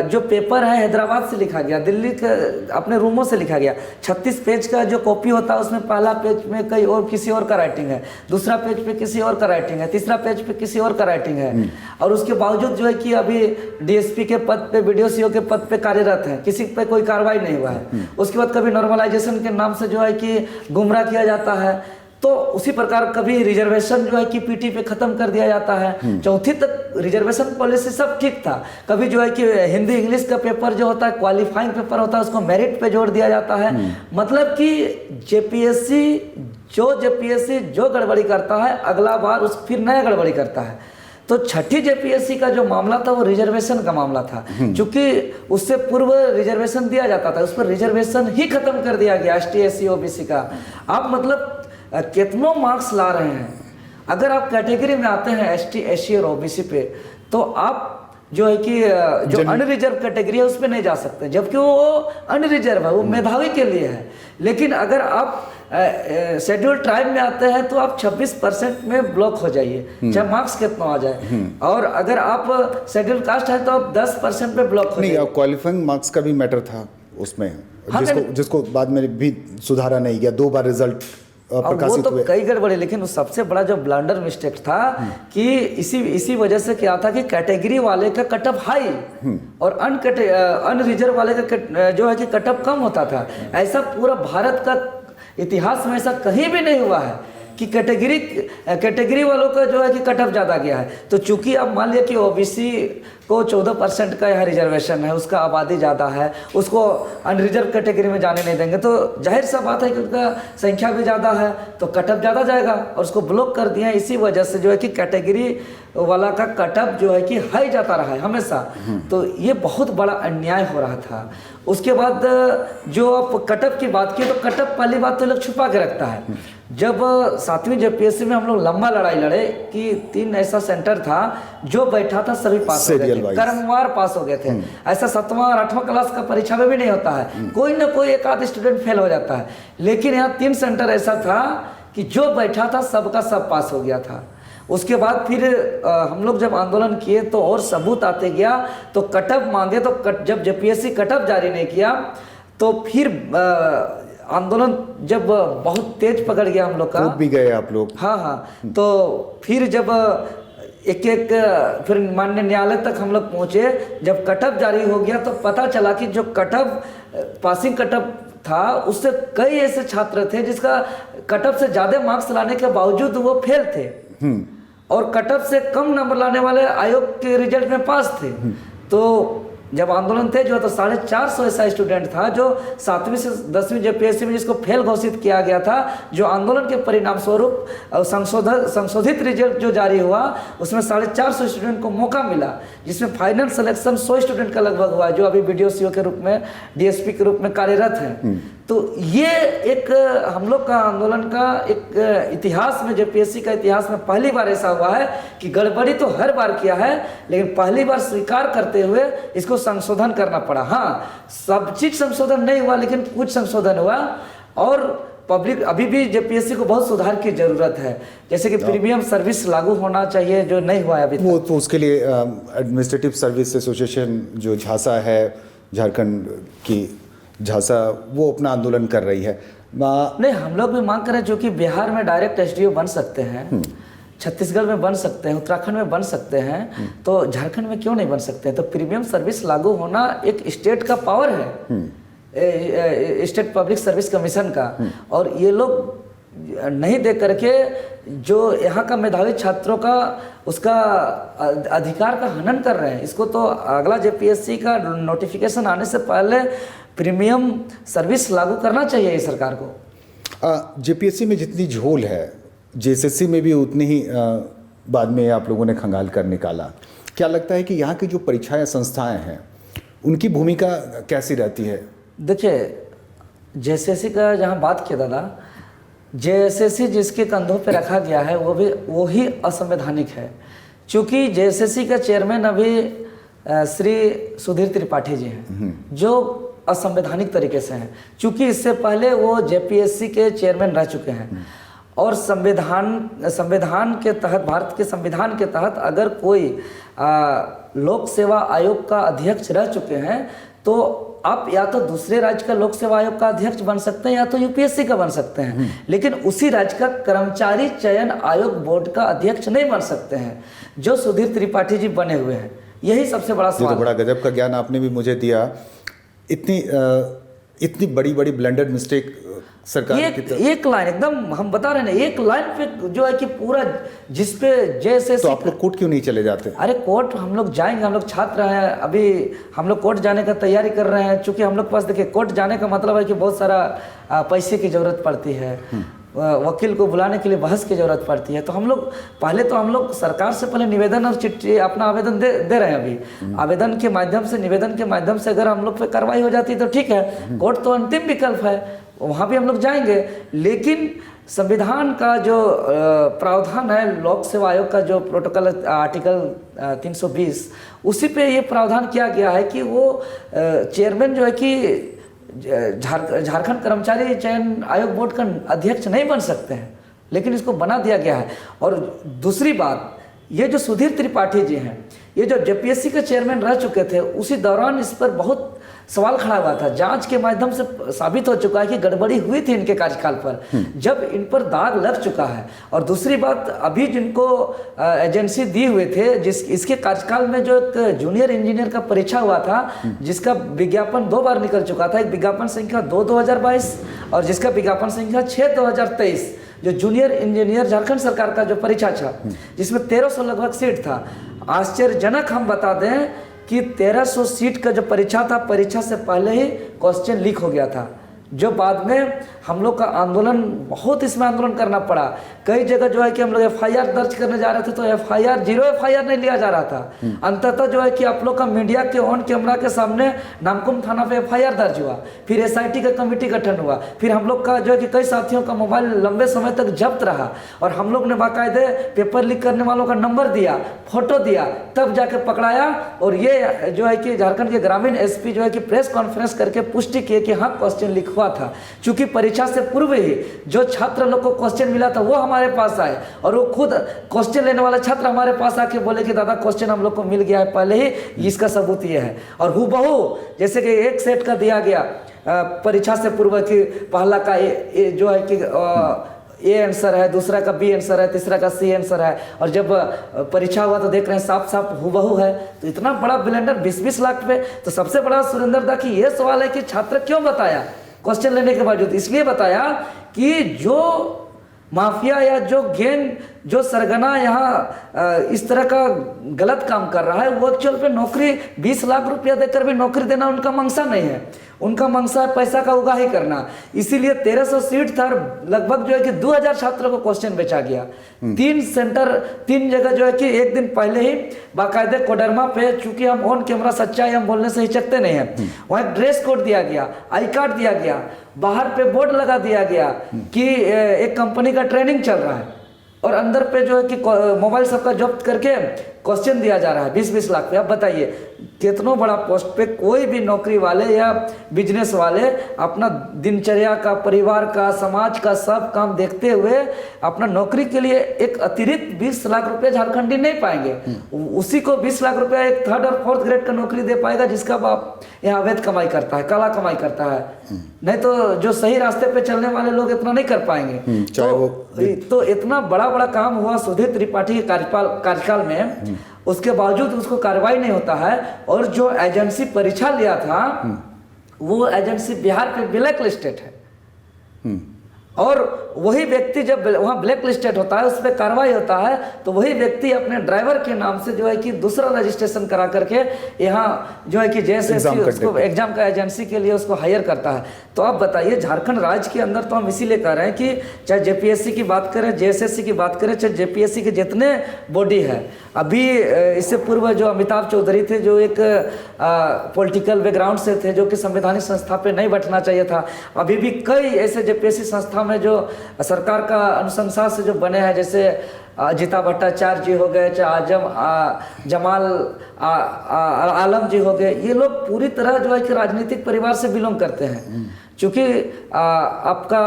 जो पेपर है हैदराबाद से लिखा गया, दिल्ली के अपने रूमों से लिखा गया। 36 पेज का जो कॉपी होता है उसमें पहला पेज में कई और किसी और का राइटिंग है, दूसरा पेज पे किसी और का राइटिंग है, तीसरा पेज पे किसी और का राइटिंग है। और उसके बावजूद जो है कि अभी डीएसपी के पद पे, बीडीओ के पद पे कार्यरत है, किसी पे कोई कार्रवाई नहीं हुआ है। उसके बाद कभी नॉर्मलाइजेशन के नाम से जो है कि गुमराह किया जाता है, तो उसी प्रकार कभी रिजर्वेशन जो है कि पीटी पे खत्म कर दिया जाता है। चौथी तक रिजर्वेशन पॉलिसी सब ठीक था, कभी जो है कि हिंदी इंग्लिश का पेपर जो होता है, क्वालिफाइंग पेपर होता है, उसको मेरिट पे जोड़ दिया जाता है। मतलब कि जेपीएससी जो गड़बड़ी करता है अगला बार उस फिर नया गड़बड़ी करता है। तो छठी जेपीएससी का जो मामला था वो रिजर्वेशन का मामला था, क्योंकि उससे पूर्व रिजर्वेशन दिया जाता था, उस पर रिजर्वेशन ही खत्म कर दिया गया एसटी एससी ओबीसी का। आप मतलब कितनों मार्क्स ला रहे हैं, अगर आप कैटेगरी में आते हैं एसटी एससी और ओबीसी पे, तो आप जो है कि जो अनरिजर्व कैटेगरी है उस पर नहीं जा सकते, जबकि वो अनरिजर्व है, वो मेधावी के लिए है। लेकिन अगर आप शेड्यूल ट्राइब में आते हैं तो आप 26% में ब्लॉक हो जाइए, चाहे मार्क्स कितना आ जाए। और अगर आप शेड्यूल कास्ट है तो आप 10% पे ब्लॉक हो जाइए। क्वालिफाइंग मार्क्स का भी मैटर था उसमें, जिसको बाद में भी सुधारा नहीं गया, 2 बार रिजल्ट वो तो कई गड़बड़ी। लेकिन उस सबसे बड़ा जो ब्लंडर मिस्टेक था कि इसी वजह से क्या था कि कैटेगरी वाले का कटअप हाई और अनरिजर्व वाले का जो है कि कटअप कम होता था। ऐसा पूरा भारत का इतिहास में ऐसा कहीं भी नहीं हुआ है कि कैटेगरी वालों का जो है कि कटअप ज़्यादा गया है। तो चूंकि अब मान लिया कि ओबीसी को 14% का यहाँ रिजर्वेशन है, उसका आबादी ज़्यादा है, उसको अनरिजर्व कैटेगरी में जाने नहीं देंगे, तो जाहिर सा बात है कि उनका संख्या भी ज़्यादा है तो कटअप ज़्यादा जाएगा, और उसको ब्लॉक कर दिया। इसी वजह से जो है कि कैटेगरी वाला का कटअप जो है कि हाई जाता रहा है हमेशा। तो ये बहुत बड़ा अन्याय हो रहा था। उसके बाद जो आप कटअप की बात की, तो कटअप पहली बात तो लोग छुपा के रखता है। जब 7वीं जेपीएससी में हम लोग लंबा लड़ाई लड़े कि 3 ऐसा सेंटर था जो बैठा था सभी पास हो गए थे, क्रमवार पास हो गए थे। ऐसा 7वां और 8वां क्लास का परीक्षा में भी नहीं होता है, कोई ना कोई एक आध स्टूडेंट फेल हो जाता है। लेकिन यहाँ 3 सेंटर ऐसा था कि जो बैठा था सबका सब पास हो गया था। उसके बाद फिर हम लोग जब आंदोलन किए तो और सबूत आते गया, तो कटअप मांगे तो जब जेपीएससी कटअप जारी नहीं किया तो फिर आंदोलन जब बहुत तेज पकड़ गया हम लोग का, भी गए आप लोग। हाँ। तो फिर जब एक फिर माननीय न्यायालय तक हम लोग पहुँचे, जब कटअप जारी हो गया तो पता चला कि जो कटअप पासिंग कटअप था उससे कई ऐसे छात्र थे जिसका कटअप से ज़्यादा मार्क्स लाने के बावजूद वो फेल थे, और कटअप से कम नंबर लाने वाले आयोग के रिजल्ट में पास थे। तो जब आंदोलन थे जो तो 450 ऐसा स्टूडेंट था जो 7वीं से 10वीं जेपीएससी में जिसको फेल घोषित किया गया था, जो आंदोलन के परिणाम स्वरूप संशोधित रिजल्ट जो जारी हुआ उसमें 450 स्टूडेंट को मौका मिला, जिसमें फाइनल सिलेक्शन 100 स्टूडेंट का लगभग हुआ, जो अभी बीडीओ के रूप में, डीएसपी के रूप में कार्यरत हैं। तो ये एक हम लोग का आंदोलन का एक इतिहास में, जेपीएससी का इतिहास में पहली बार ऐसा हुआ है कि गड़बड़ी तो हर बार किया है, लेकिन पहली बार स्वीकार करते हुए इसको संशोधन करना पड़ा। हाँ, सब चीज संशोधन नहीं हुआ, लेकिन कुछ संशोधन हुआ। और पब्लिक अभी भी जेपीएससी को बहुत सुधार की जरूरत है, जैसे कि प्रीमियम सर्विस लागू होना चाहिए, जो नहीं हुआ है अभी तक। वो तो उसके लिए एडमिनिस्ट्रेटिव सर्विस एसोसिएशन जो झांसा है, झारखंड की झांसा, वो अपना आंदोलन कर रही है। नहीं, हम लोग भी मांग कर रहे हैं, जो कि बिहार में डायरेक्ट एसडीओ बन सकते हैं, छत्तीसगढ़ में बन सकते हैं, उत्तराखंड में बन सकते हैं, तो झारखंड में क्यों नहीं बन सकते हैं? तो प्रीमियम सर्विस लागू होना एक स्टेट का पावर है, स्टेट पब्लिक सर्विस कमीशन का, और ये लोग नहीं दे करके जो यहाँ का मेधावी छात्रों का उसका अधिकार का हनन कर रहे हैं। इसको तो अगला जेपीएससी का नोटिफिकेशन आने से पहले प्रीमियम सर्विस लागू करना चाहिए ये सरकार को। जेपीएससी में जितनी झोल है, जेएसएससी में भी उतनी ही बाद में आप लोगों ने खंगाल कर निकाला। क्या लगता है कि यहाँ की जो परीक्षाएं संस्थाएं हैं उनकी भूमिका कैसी रहती है? देखिए, जेएसएससी का जहाँ बात किया दादा, जेएसएससी जिसके कंधों पे रखा गया है वो ही असंवैधानिक है। क्योंकि जेएसएससी का चेयरमैन अभी श्री सुधीर त्रिपाठी जी हैं, जो असंवैधानिक तरीके से हैं। क्योंकि इससे पहले वो जेपीएससी के चेयरमैन रह चुके हैं और संविधान के तहत, भारत के संविधान के तहत अगर कोई लोक सेवा आयोग का अध्यक्ष रह चुके हैं तो आप या तो दूसरे राज्य का लोक सेवा आयोग का अध्यक्ष बन सकते हैं या तो यूपीएससी का बन सकते हैं, लेकिन उसी राज्य का कर्मचारी चयन आयोग बोर्ड का अध्यक्ष नहीं बन सकते हैं, जो सुधीर त्रिपाठी जी बने हुए हैं। यही सबसे बड़ा सवाल। तो बड़ा गजब का ज्ञान आपने भी मुझे दिया। इतनी बड़ी बड़ी ब्लेंडर मिस्टेक सरकार एक लाइन एकदम हम बता रहे हैं, एक लाइन पे जो है कि पूरा जिसपे जैसे। तो आप लोग कोर्ट क्यों नहीं चले जाते? अरे कोर्ट हम लोग जाएंगे, हम लोग छात्र हैं, अभी हम लोग कोर्ट जाने का तैयारी कर रहे हैं। चूंकि हम लोग के पास देखिए कोर्ट जाने का मतलब है कि बहुत सारा पैसे की ज़रूरत पड़ती है, वकील को बुलाने के लिए बहस की ज़रूरत पड़ती है। तो हम लोग सरकार से पहले निवेदन और चिट्ठी अपना आवेदन दे रहे हैं। अभी आवेदन के माध्यम से, निवेदन के माध्यम से अगर हम लोग पे कार्रवाई हो जाती है तो ठीक है, कोर्ट तो अंतिम विकल्प है, वहाँ भी हम लोग जाएंगे। लेकिन संविधान का जो प्रावधान है, लोक सेवा आयोग का जो प्रोटोकॉल आर्टिकल 320, उसी पे ये प्रावधान किया गया है कि वो चेयरमैन जो है कि झारखंड कर्मचारी चयन आयोग बोर्ड का अध्यक्ष नहीं बन सकते हैं, लेकिन इसको बना दिया गया है। और दूसरी बात, ये जो सुधीर त्रिपाठी जी हैं, ये जो जेपीएससी के चेयरमैन रह चुके थे, उसी दौरान इस पर बहुत सवाल खड़ा हुआ था। जांच के माध्यम से साबित हो चुका है कि गड़बड़ी हुई थी इनके कार्यकाल पर, जब इन पर दाग लग चुका है। और दूसरी बात, अभी जिनको एजेंसी दी हुए थे, इसके कार्यकाल में जो एक जूनियर इंजीनियर का परीक्षा हुआ था, जिसका विज्ञापन 2 बार निकल चुका था, एक विज्ञापन संख्या 2/2022 और जिसका विज्ञापन संख्या 6/2023, जो जूनियर इंजीनियर झारखंड सरकार का जो परीक्षा था, जिसमें 1300 लगभग सीट था। आश्चर्यजनक हम बता दें कि 1300 सीट का जो परीक्षा था, परीक्षा से पहले ही क्वेश्चन लीक हो गया था, जो बाद में हम लोग का आंदोलन, बहुत इसमें आंदोलन करना पड़ा। कई जगह जो है कि हम लोग एफआईआर दर्ज करने जा रहे थे तो जीरो एफआईआर नहीं लिया जा रहा था। अंततः जो है कि आप लोग का मीडिया के ऑन कैमरा के सामने नामकुम थाना पे एफआईआर दर्ज हुआ, फिर एसआईटी का कमेटी गठन हुआ, फिर हम लोग का जो है कि कई साथियों का मोबाइल लंबे समय तक जब्त रहा और हम लोग ने बाकायदे पेपर लीक करने वालों का नंबर दिया, फोटो दिया, तब जाके पकड़ाया। और ये जो है कि झारखंड के ग्रामीण एसपी जो है कि प्रेस कॉन्फ्रेंस करके पुष्टि किए कि हाँ क्वेश्चन लीक हुआ था। चूंकि परीक्षा से पूर्व ही जो छात्र लोग को क्वेश्चन मिला था वो हमारे पास आए और वो खुद क्वेश्चन लेने वाला छात्र हमारे पास आके बोले कि दादा क्वेश्चन हम लोग को मिल गया है पहले ही, इसका सबूत ये है। और हूबहू जैसे कि एक सेट का दिया गया परीक्षा से पूर्व की, पहला का जो है कि ए आंसर है, दूसरा का बी आंसर है, तीसरा का सी आंसर है, और जब परीक्षा हुआ तो देख रहे हैं साफ साफ हूबहू है। तो इतना बड़ा ब्लेंडर 20-20 लाख पे। तो सबसे बड़ा सुरेंद्र दा की ये सवाल है कि छात्र क्यों बताया क्वेश्चन लेने के बावजूद? इसलिए बताया कि जो माफिया या जो गैंग, जो सरगना यहाँ इस तरह का गलत काम कर रहा है, वो एक्चुअल पे नौकरी 20 लाख रुपया देकर भी नौकरी देना उनका मंशा नहीं है, उनका मंशा है पैसा का उगाही करना। इसीलिए 1300 सीट था, लगभग जो है कि 2000 छात्रों को क्वेश्चन बेचा गया। 3 जगह जो है कि एक दिन पहले ही बाकायदे कोडरमा पे, चूंकि हम ऑन कैमरा सच्चाई हम बोलने से हिचकते नहीं हैं, वहाँ एक ड्रेस कोड दिया गया, आई कार्ड दिया गया, बाहर पे बोर्ड लगा दिया गया कि एक कंपनी का ट्रेनिंग चल रहा है, और अंदर पे जो है कि मोबाइल सबका जब्त करके क्वेश्चन दिया जा रहा है 20-20 लाख पे। आप बताइए कितनों बड़ा पोस्ट पे कोई भी नौकरी वाले या बिजनेस वाले अपना दिनचर्या का, परिवार का, समाज का सब काम देखते हुए अपना नौकरी के लिए एक अतिरिक्त 20 लाख रुपए झारखंडी नहीं पाएंगे। उसी को 20 लाख रुपया एक 3rd और 4th ग्रेड का नौकरी दे पाएगा जिसका बाप यहाँ अवैध कमाई करता है, काला कमाई करता है। नहीं तो जो सही रास्ते पे चलने वाले लोग इतना नहीं कर पाएंगे। तो इतना बड़ा काम हुआ सुधीर त्रिपाठी के कार्यकाल में, उसके बावजूद उसको कार्रवाई नहीं होता है। और जो एजेंसी परीक्षा लिया था वो एजेंसी बिहार पे ब्लैक लिस्टेड है। और वही व्यक्ति जब वहाँ ब्लैक लिस्टेड होता है, उस पर कार्रवाई होता है, तो वही व्यक्ति अपने ड्राइवर के नाम से जो है कि दूसरा रजिस्ट्रेशन करा करके यहाँ जो है कि JSSC उसको एग्जाम का एजेंसी के लिए उसको हायर करता है। तो आप बताइए, झारखंड राज्य के अंदर तो हम इसीलिए कह रहे हैं कि चाहे JPSC की बात करें, JSSC की बात करें, चाहे JPSC के जितने बॉडी है, अभी इससे पूर्व जो अमिताभ चौधरी थे, जो एक पॉलिटिकल बैकग्राउंड से थे, जो कि संवैधानिक संस्था पे नहीं बैठना चाहिए था, अभी भी कई ऐसे JPSC संस्था में जो सरकार का अनुशंसा से जो बने हैं, जैसे अजिता भट्टाचार्य जी हो गए, चाहे जमाल आलम जी हो गए, ये लोग पूरी तरह जो है कि राजनीतिक परिवार से बिलोंग करते हैं। चूँकि आपका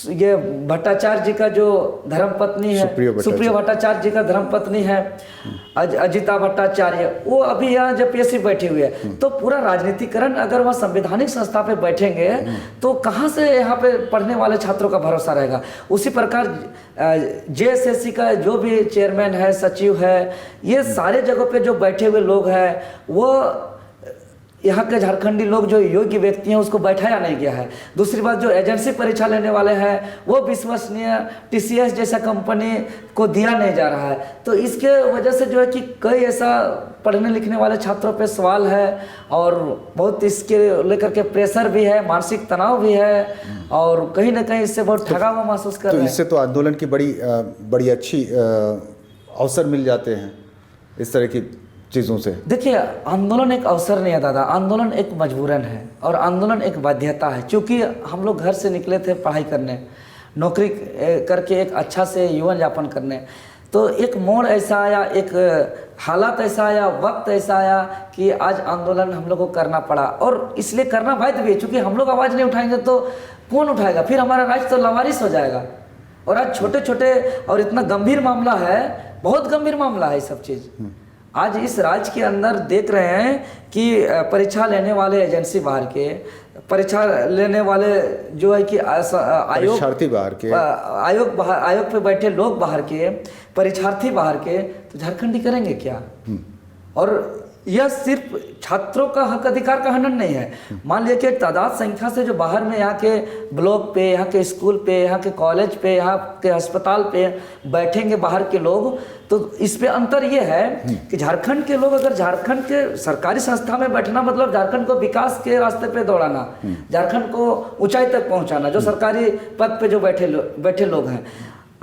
ये भट्टाचार्य जी का जो धर्मपत्नी है, सुप्रिया भट्टाचार्य जी का धर्मपत्नी है अजिता भट्टाचार्य, वो अभी यहाँ JPSC बैठी हुई है। तो पूरा राजनीतिकरण अगर वह संवैधानिक संस्था पे बैठेंगे तो कहाँ से यहाँ पे पढ़ने वाले छात्रों का भरोसा रहेगा। उसी प्रकार JSSC का जो भी चेयरमैन है, सचिव है, ये सारे जगहों पे जो बैठे हुए लोग हैं, वो यहाँ के झारखंडी लोग जो योग्य व्यक्ति हैं उसको बैठाया नहीं गया है। दूसरी बात, जो एजेंसी परीक्षा लेने वाले हैं वो विश्वसनीय TCS जैसा कंपनी को दिया नहीं जा रहा है। तो इसके वजह से जो है कि कई ऐसा पढ़ने लिखने वाले छात्रों पे सवाल है और बहुत इसके लेकर के प्रेशर भी है, मानसिक तनाव भी है और कहीं ना कहीं इससे बहुत ठगा हुआ महसूस कर रहे हैं। इससे तो आंदोलन की बड़ी अच्छी अवसर मिल जाते हैं इस तरह की चीज़ों से। देखिए, आंदोलन एक अवसर नहीं है दादा, आंदोलन एक मजबूरन है और आंदोलन एक बाध्यता है। क्योंकि हम लोग घर से निकले थे पढ़ाई करने, नौकरी करके एक अच्छा से जीवन यापन करने, तो एक मोड़ ऐसा आया, एक हालात ऐसा आया, वक्त ऐसा आया कि आज आंदोलन हम लोग को करना पड़ा। और इसलिए करना बाध्य भी है, क्योंकि हम लोग आवाज़ नहीं उठाएंगे तो कौन उठाएगा, फिर हमारा राज्य तो लावारिस हो जाएगा। और आज छोटे छोटे और इतना गंभीर मामला है, बहुत गंभीर मामला है ये सब चीज़। आज इस राज्य के अंदर देख रहे हैं कि परीक्षा लेने वाले एजेंसी बाहर के, परीक्षा लेने वाले जो है कि परीक्षार्थी बाहर के, आयोग पे बैठे लोग बाहर के, परीक्षार्थी बाहर के, तो झारखंडी करेंगे क्या। और यह सिर्फ छात्रों का हक अधिकार का हनन नहीं है। मान लिया कि तादाद संख्या से जो बाहर में यहाँ के ब्लॉक पे, यहाँ के स्कूल पे, यहाँ के कॉलेज पे, यहाँ के अस्पताल पे बैठेंगे बाहर के लोग, तो इस पे अंतर ये है कि झारखंड के लोग, अगर झारखंड के सरकारी संस्था में बैठना मतलब झारखंड को विकास के रास्ते पे दौड़ाना, झारखंड को ऊंचाई तक पहुंचाना, जो सरकारी पद पे जो बैठे लोग हैं।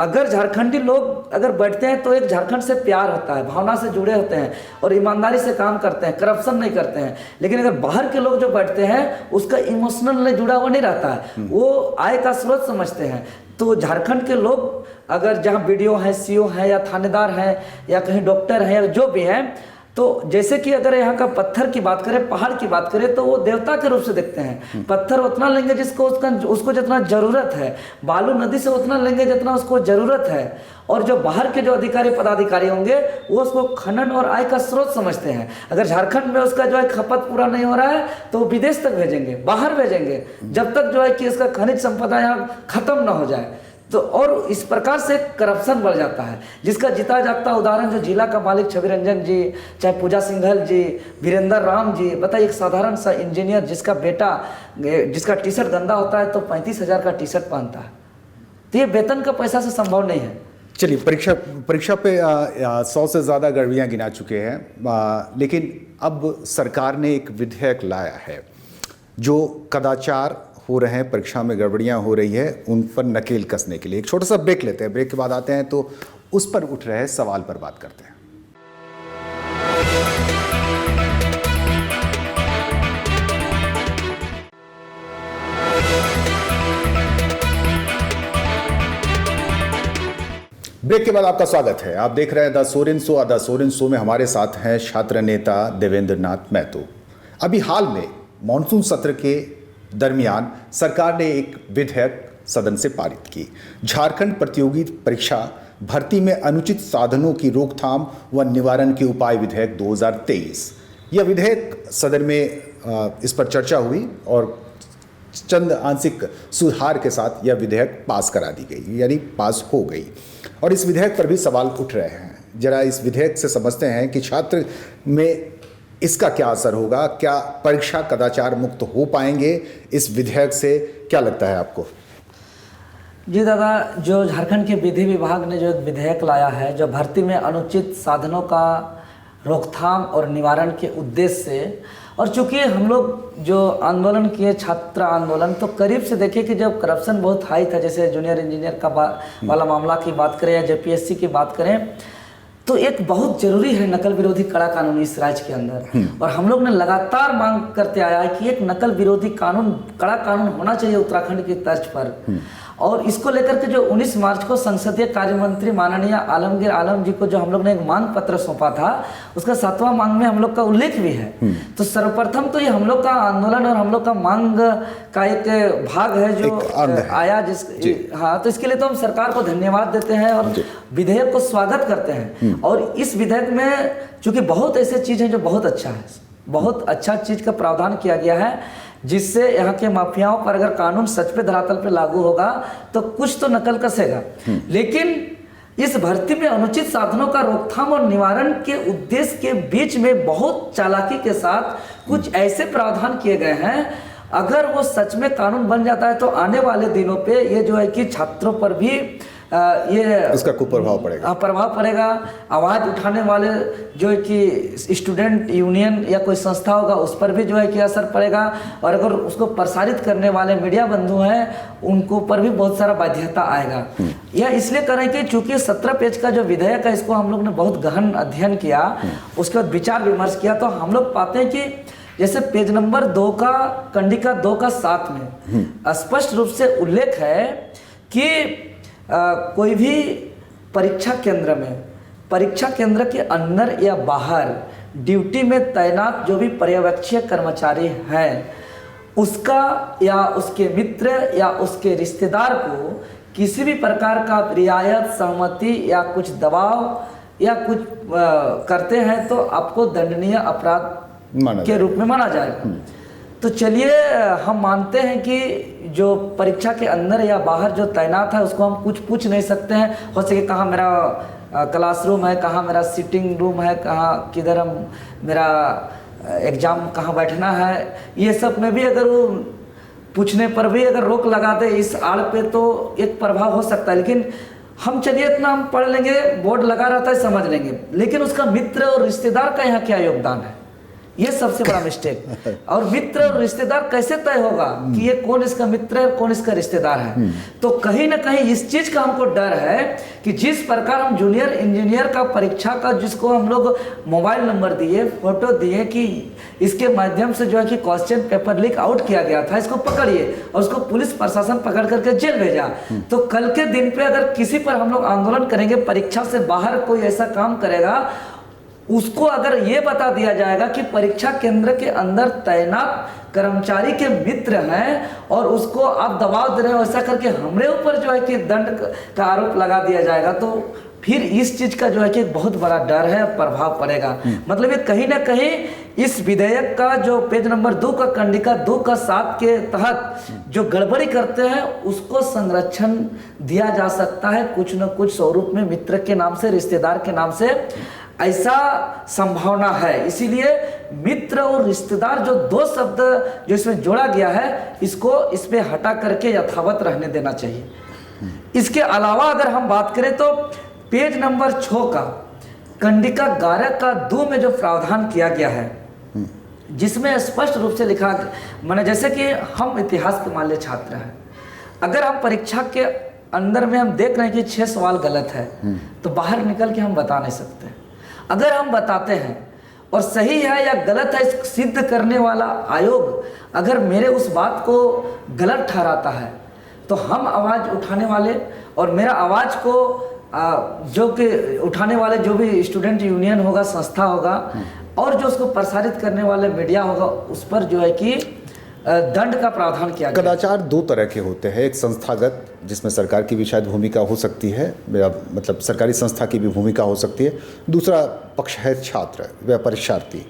अगर झारखंडी लोग अगर बैठते हैं तो एक झारखंड से प्यार होता है, भावना से जुड़े होते हैं और ईमानदारी से काम करते हैं, करप्शन नहीं करते हैं। लेकिन अगर बाहर के लोग जो बैठते हैं उसका इमोशनल जुड़ा हुआ नहीं रहता है, वो आय का स्रोत समझते हैं। तो झारखंड के लोग अगर जहाँ BDO हैं, CO हैं या थानेदार हैं या कहीं डॉक्टर हैं या जो भी हैं, तो जैसे कि अगर यहाँ का पत्थर की बात करें, पहाड़ की बात करें, तो वो देवता के रूप से देखते हैं। पत्थर उतना लेंगे जिसको उसको जितना ज़रूरत है, बालू नदी से उतना लेंगे जितना उसको ज़रूरत है। और जो बाहर के जो अधिकारी पदाधिकारी होंगे वो उसको खनन और आय का स्रोत समझते हैं। अगर झारखंड में उसका जो है खपत पूरा नहीं हो रहा है तो वो विदेश तक भेजेंगे, बाहर भेजेंगे, जब तक जो है कि इसका खनिज संपदा यहाँ खत्म ना हो जाए। तो और इस प्रकार से करप्शन बढ़ जाता है, जिसका जीता जागता उदाहरण जो जिला का मालिक छवि रंजन जी, चाहे पूजा सिंघल जी, वीरेंद्र राम जी, बताइए, एक साधारण सा इंजीनियर जिसका बेटा, जिसका टी-शर्ट गंदा होता है तो 35,000 का टी-शर्ट पहनता है। तो ये वेतन का पैसा से संभव नहीं है। चलिए, परीक्षा पे 100 से ज़्यादा गड़बड़ियाँ गिना चुके हैं, लेकिन अब सरकार ने एक विधेयक लाया है जो कदाचार हो रहे हैं, परीक्षा में गड़बड़ियाँ हो रही है, उन पर नकेल कसने के लिए। एक छोटा सा ब्रेक लेते हैं, ब्रेक के बाद आते हैं तो उस पर उठ रहे सवाल पर बात करते हैं। ब्रेक के बाद आपका स्वागत है। आप देख रहे हैं the Soren show. The Soren show में हमारे साथ हैं छात्र नेता देवेंद्र नाथ महतो। अभी हाल में मॉनसून सत्र के दरमियान सरकार ने एक विधेयक सदन से पारित की, झारखंड प्रतियोगी परीक्षा भर्ती में अनुचित साधनों की रोकथाम व निवारण के उपाय विधेयक 2023। यह विधेयक सदन में इस पर चर्चा हुई और चंद आंशिक सुधार के साथ यह विधेयक पास करा दी गई, यानी पास हो गई। और इस विधेयक पर भी सवाल उठ रहे हैं। जरा इस विधेयक से समझते हैं कि छात्र में इसका क्या असर होगा, क्या परीक्षा कदाचार मुक्त हो पाएंगे इस विधेयक से, क्या लगता है आपको? जी दादा, जो झारखंड के विधि विभाग ने जो एक विधेयक लाया है जो भर्ती में अनुचित साधनों का रोकथाम और निवारण के उद्देश्य से, और चूंकि हम लोग जो आंदोलन किए छात्र आंदोलन, तो करीब से देखे कि जब करप्शन बहुत हाई था, जैसे जूनियर इंजीनियर का वाला मामला की बात करें या जेपीएससी की बात करें, तो एक बहुत जरूरी है नकल विरोधी कड़ा कानून इस राज्य के अंदर। और हम लोग ने लगातार मांग करते आया है कि एक नकल विरोधी कानून, कड़ा कानून होना चाहिए उत्तराखंड की तर्ज पर। और इसको लेकर के जो 19 मार्च को संसदीय कार्य मंत्री माननीय आलमगीर आलम जी को जो हम लोग ने एक मांग पत्र सौंपा था, उसका 7वां मांग में हम लोग का उल्लेख भी है। तो सर्वप्रथम तो ये हम लोग का आंदोलन और हम लोग का मांग का एक भाग है जो आया हाँ, तो इसके लिए तो हम सरकार को धन्यवाद देते हैं और विधेयक को स्वागत करते हैं। और इस विधेयक में चूंकि बहुत ऐसे चीज है जो बहुत अच्छा है, बहुत अच्छा चीज का प्रावधान किया गया है, जिससे यहाँ के माफियाओं पर अगर कानून सच पे धरातल पे लागू होगा तो कुछ तो नकल कसेगा। लेकिन इस भर्ती में अनुचित साधनों का रोकथाम और निवारण के उद्देश्य के बीच में बहुत चालाकी के साथ कुछ ऐसे प्रावधान किए गए हैं, अगर वो सच में कानून बन जाता है तो आने वाले दिनों पे ये जो है कि छात्रों पर भी इसका कुप्रभाव पड़ेगा। प्रभाव पड़ेगा। आवाज उठाने वाले जो है कि स्टूडेंट यूनियन या कोई संस्था होगा उस पर भी जो है कि असर पड़ेगा, और अगर उसको प्रसारित करने वाले मीडिया बंधु हैं उनको पर भी बहुत सारा बाध्यता आएगा। यह इसलिए करें कि चूंकि 17 पेज का जो विधेयक है इसको हम लोग ने बहुत गहन अध्ययन किया, उसके बाद विचार विमर्श किया, तो हम लोग पाते हैं कि जैसे पेज नंबर 2 का कंडिका 2 का 7 में स्पष्ट रूप से उल्लेख है कि कोई भी परीक्षा केंद्र में, परीक्षा केंद्र के अंदर या बाहर ड्यूटी में तैनात जो भी पर्यवेक्षीय कर्मचारी हैं, उसका या उसके मित्र या उसके रिश्तेदार को किसी भी प्रकार का रियायत, सहमति या कुछ दबाव या कुछ करते हैं तो आपको दंडनीय अपराध के रूप में माना जाएगा। तो चलिए हम मानते हैं कि जो परीक्षा के अंदर या बाहर जो तैनात है उसको हम कुछ पूछ नहीं सकते हैं। हो सके कहाँ मेरा क्लासरूम है, कहाँ मेरा सिटिंग रूम है, कहाँ किधर हम मेरा एग्जाम कहाँ बैठना है, ये सब में भी अगर वो पूछने पर भी अगर रोक लगा दे इस आड़ पे तो एक प्रभाव हो सकता है। लेकिन हम चलिए इतना हम पढ़ लेंगे, बोर्ड लगा रहता है समझ लेंगे, लेकिन उसका मित्र और रिश्तेदार का यहाँ क्या योगदान है, ये सबसे बड़ा मिस्टेक। और मित्र और रिश्तेदार कैसे तय होगा कि ये कौन इसका मित्र है कौन इसका रिश्तेदार है। तो कहीं ना कहीं इस चीज का हमको डर है कि जिस प्रकार हम जूनियर इंजीनियर का परीक्षा का जिसको हम लोग मोबाइल नंबर दिए, फोटो दिए कि इसके माध्यम से जो है कि क्वेश्चन पेपर लीक आउट किया गया था, इसको पकड़िए, और उसको पुलिस प्रशासन पकड़ करके जेल भेजा। तो कल के दिन पे अगर किसी पर हम लोग आंदोलन करेंगे, परीक्षा से बाहर कोई ऐसा काम करेगा, उसको अगर ये बता दिया जाएगा कि परीक्षा केंद्र के अंदर तैनात कर्मचारी के मित्र हैं और उसको आप दबाव दे रहे हो, ऐसा करके हमरे ऊपर जो है कि दंड का आरोप लगा दिया जाएगा, तो फिर इस चीज का जो है कि एक बहुत बड़ा डर है, प्रभाव पड़ेगा। मतलब ये कहीं ना कहीं इस विधेयक का जो पेज नंबर 2 का कंडिका 2 का 7 के तहत जो गड़बड़ी करते हैं उसको संरक्षण दिया जा सकता है कुछ न कुछ स्वरूप में, मित्र के नाम से, रिश्तेदार के नाम से, ऐसा संभावना है। इसीलिए मित्र और रिश्तेदार जो 2 शब्द जो इसमें जोड़ा गया है, इसको इसमें हटा करके यथावत रहने देना चाहिए। इसके अलावा अगर हम बात करें तो पेज नंबर 6 का कंडिका 11 का 2 में जो प्रावधान किया गया है, जिसमें स्पष्ट रूप से लिखा, माने जैसे कि हम इतिहास के मान ले छात्र हैं, अगर हम परीक्षा के अंदर में हम देख रहे हैं कि 6 सवाल गलत है तो बाहर निकल के हम बता नहीं सकते। अगर हम बताते हैं और सही है या गलत है सिद्ध करने वाला आयोग अगर मेरे उस बात को गलत ठहराता है तो हम आवाज़ उठाने वाले और मेरा आवाज़ को जो कि उठाने वाले जो भी स्टूडेंट यूनियन होगा, संस्था होगा, और जो उसको प्रसारित करने वाले मीडिया होगा, उस पर जो है कि दंड का प्रावधान किया गया। कदाचार 2 तरह के होते हैं, एक संस्थागत जिसमें सरकार की भी शायद भूमिका हो सकती है, मतलब सरकारी संस्था की भी भूमिका हो सकती है, दूसरा पक्ष है छात्र व परीक्षार्थी।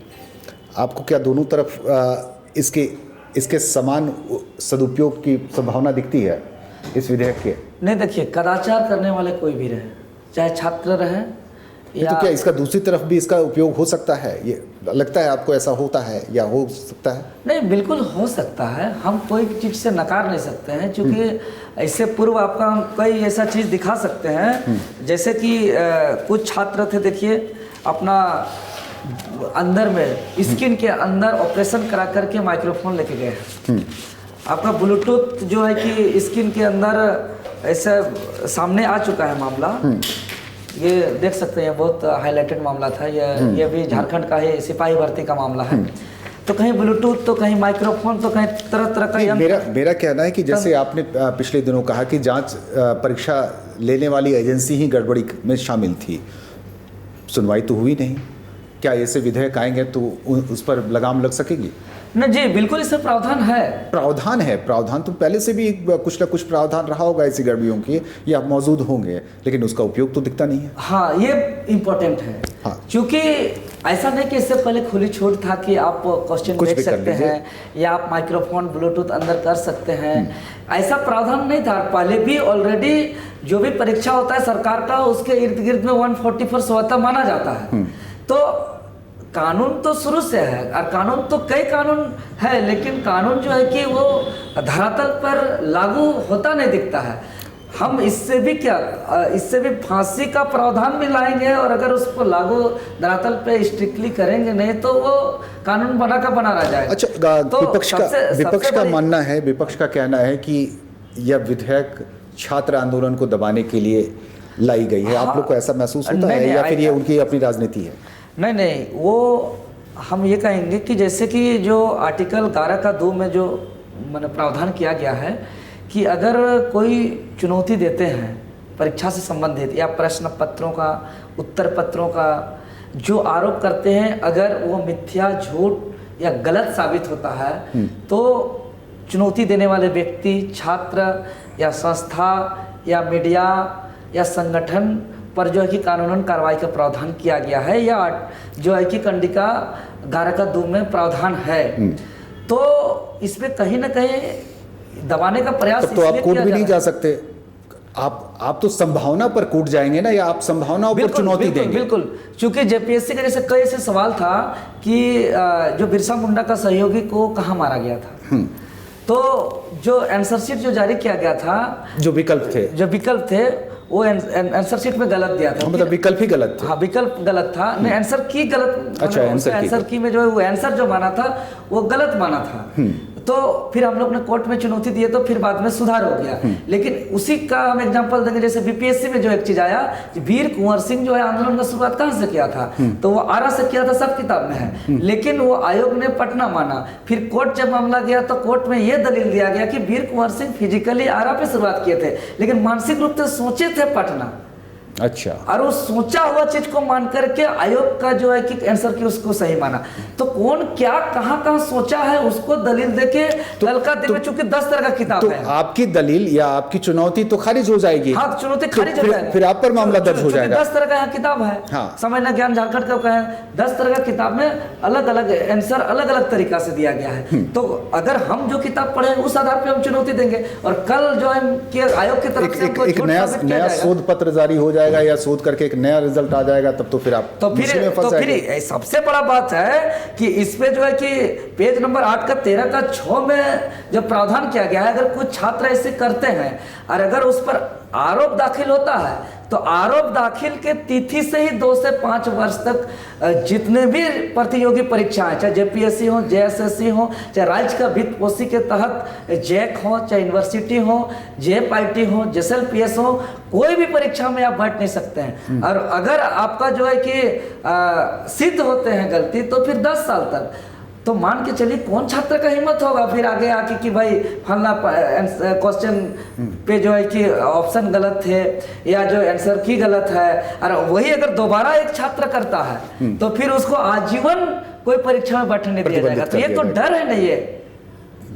आपको क्या दोनों तरफ इसके समान सदुपयोग की संभावना दिखती है इस विधेयक के? नहीं, देखिए, कदाचार करने वाले कोई भी रहे, चाहे छात्र रहे ये तो क्या इसका दूसरी तरफ भी इसका उपयोग हो सकता है, ये लगता है आपको ऐसा होता है या हो सकता है? नहीं, बिल्कुल हो सकता है, हम कोई चीज़ से नकार नहीं सकते हैं, क्योंकि इससे पूर्व आपका हम कई ऐसा चीज़ दिखा सकते हैं। जैसे कि कुछ छात्र थे, देखिए अपना अंदर में स्किन के अंदर ऑपरेशन करा करके माइक्रोफोन लेके गए। आपका ब्लूटूथ जो है कि स्किन के अंदर ऐसा सामने आ चुका है मामला, ये देख सकते हैं, बहुत हाईलाइटेड मामला था। ये भी झारखंड का है, सिपाही भर्ती का मामला है। तो कहीं ब्लूटूथ, तो कहीं माइक्रोफोन, तो कहीं तरह तरह का मेरा कहना है कि जैसे आपने पिछले दिनों कहा कि जांच परीक्षा लेने वाली एजेंसी ही गड़बड़ी में शामिल थी, सुनवाई तो हुई नहीं, क्या ऐसे विधेयक आएंगे तो उस पर लगाम लग सकेगी? नहीं जी, बिल्कुल इससे प्रावधान है। प्रावधान तो पहले से भी कुछ ना कुछ प्रावधान रहा होगा ऐसी गड़बड़ियों की, या मौजूद होंगे, लेकिन उसका उपयोग तो दिखता नहीं है। हाँ, ये इम्पोर्टेंट है। हाँ, क्योंकि ऐसा नहीं कि इससे पहले खुली छूट था कि आप क्वेश्चन देख सकते हैं या आप माइक्रोफोन ब्लूटूथ अंदर कर सकते हैं, ऐसा प्रावधान नहीं था पहले भी। ऑलरेडी जो भी परीक्षा होता है सरकार का, उसके इर्द गिर्द में 144 स्वतः माना जाता है। तो कानून तो शुरू से है, और कानून तो कई कानून है, लेकिन कानून जो है कि वो धरातल पर लागू होता नहीं दिखता है। हम इससे भी फांसी का प्रावधान भी लाएंगे, और अगर उसको लागू धरातल पे स्ट्रिक्टली करेंगे नहीं तो वो कानून बना का बना रह जाएगा। अच्छा, तो विपक्ष का मानना है, विपक्ष का कहना है कि यह विधेयक छात्र आंदोलन को दबाने के लिए लाई गई है। आप लोग को ऐसा महसूस होता है या फिर ये उनकी अपनी राजनीति है? नहीं, वो हम ये कहेंगे कि जैसे कि जो आर्टिकल 11 का 2 में जो मैंने प्रावधान किया गया है कि अगर कोई चुनौती देते हैं परीक्षा से संबंधित या प्रश्न पत्रों का, उत्तर पत्रों का, जो आरोप करते हैं, अगर वो मिथ्या, झूठ या गलत साबित होता है तो चुनौती देने वाले व्यक्ति, छात्र या संस्था या मीडिया या संगठन पर जो है कि कानूनन कार्रवाई का प्रावधान किया गया है, या जो है कि कंडिका 11 का 2 में प्रावधान है। तो इसमें कहीं ना कहीं दबाने का प्रयास तो आप कोर्ट भी नहीं जा सकते, आप तो संभावना पर कूट जाएंगे ना, या आप संभावनाओं पर चुनौती देंगे? बिल्कुल, क्योंकि जेपीएससी का जैसे कई ऐसे सवाल था कि जो बिरसा मुंडा का सहयोगी को कहाँ मारा गया था, तो जो आंसर शीट जो जारी किया गया था, जो विकल्प थे वो आंसर शीट में गलत दिया था। मतलब विकल्प ही गलत था? हाँ, विकल्प गलत था, नहीं आंसर की गलत। अच्छा, आंसर की में जो है वो आंसर जो माना था वो गलत माना था। तो फिर हम लोग ने कोर्ट में चुनौती दिए, तो फिर बाद में सुधार हो गया। लेकिन उसी का हम एग्जांपल देंगे, जैसे बीपीएससी में जो एक चीज आया, वीर कुंवर सिंह जो है आंदोलन का शुरुआत कहाँ से किया था, तो वो आरा से किया था, सब किताब में है, लेकिन वो आयोग ने पटना माना। फिर कोर्ट जब मामला गया तो कोर्ट में ये दलील दिया गया कि वीर कुंवर सिंह फिजिकली आरा पे शुरुआत किए थे, लेकिन मानसिक रूप से सोचे थे पटना। अच्छा, और वो सोचा हुआ चीज को मान करके आयोग का जो है कि आंसर की उसको सही माना। तो कौन क्या कहाँ सोचा है उसको दलील देके ललका दिन में, चूंकि 10 तरह का किताब है, आपकी दलील या आपकी चुनौती तो खारिज हो जाएगी। हाँ, चुनौती खारिज हो जाएगी, फिर आप पर मामला दर्ज हो जाएगा। 10 तरह का यहाँ किताब है। हाँ। समझना ज्ञान झारखंड का है, 10 तरह का किताब में अलग अलग आंसर अलग अलग तरीका से दिया गया है। तो अगर हम जो किताब पढ़े उस आधार पर हम चुनौती देंगे, और कल जो है आयोग की तरफ से एक नया शोध पत्र जारी हो जाएगा या शोध करके एक नया रिजल्ट आ जाएगा, तब तो फिर आप फिर सबसे बड़ा बात है कि इसमें जो है कि पेज नंबर 8 का 13 का 6 में जो प्रावधान किया गया है, अगर कुछ छात्र ऐसे करते हैं और अगर उस पर आरोप दाखिल होता है तो आरोप दाखिल के तिथि से ही 2 से 5 वर्ष तक जितने भी प्रतियोगी परीक्षाएं, चाहे जेपीएससी हो, जेएसएससी हो, चाहे राज्य का वित्त पोषी के तहत जैक हो, चाहे यूनिवर्सिटी हो, जेएफआईटी हो, जेएसएलपीएस हो, कोई भी परीक्षा में आप बैठ नहीं सकते हैं। और अगर आपका जो है कि सिद्ध होते हैं गलती, तो फिर 10 साल तक। तो मान के चलिए कौन छात्र का हिम्मत होगा फिर आगे आके कि भाई फलना क्वेश्चन पे जो है कि ऑप्शन गलत थे या जो आंसर की गलत है, और वही अगर दोबारा एक छात्र करता है तो फिर उसको आजीवन कोई परीक्षा में बैठने नहीं दिया जाएगा। तो ये तो डर है नहीं है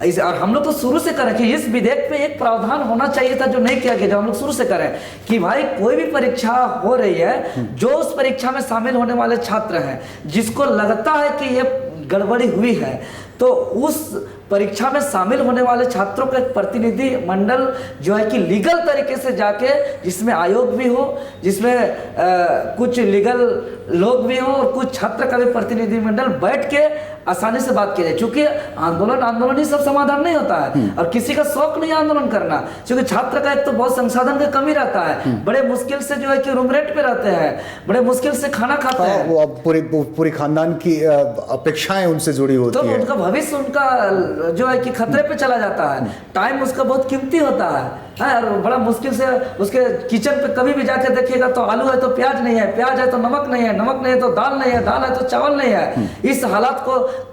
ऐसे। और हम लोग तो शुरू से करें कि इस विधेयक पे एक प्रावधान होना चाहिए था जो नहीं किया गया, जो हम लोग शुरू से करें कि भाई कोई भी परीक्षा हो रही है, जो उस परीक्षा में शामिल होने वाले छात्र हैं जिसको लगता है कि ये गड़बड़ी हुई है, तो उस परीक्षा में शामिल होने वाले छात्रों का एक प्रतिनिधि मंडल जो है कि लीगल तरीके से जाके, जिसमें आयोग भी हो, जिसमें कुछ लीगल लोग भी हो और कुछ छात्र का भी प्रतिनिधि मंडल बैठ के आसानी से बात की जाए। क्योंकि आंदोलन ही सब समाधान नहीं होता है और किसी का शौक नहीं आंदोलन करना, क्योंकि छात्र का एक तो बहुत संसाधन की कमी रहता है, बड़े मुश्किल से जो है कि रूम रेंट पे रहते हैं, बड़े मुश्किल से खाना खाते हैं, वो अब पूरी खानदान की अपेक्षाएं उनसे जुड़ी होती तो है, उनका भविष्य उनका जो है कि खतरे पे चला जाता है, टाइम उसका बहुत कीमती होता है और बड़ा मुश्किल से उसके किचन पे कभी भी जाके देखिएगा तो आलू है तो प्याज नहीं है, प्याज है तो नमक नहीं है, नमक नहीं है तो दाल नहीं है, दाल है तो चावल नहीं है। इस हालात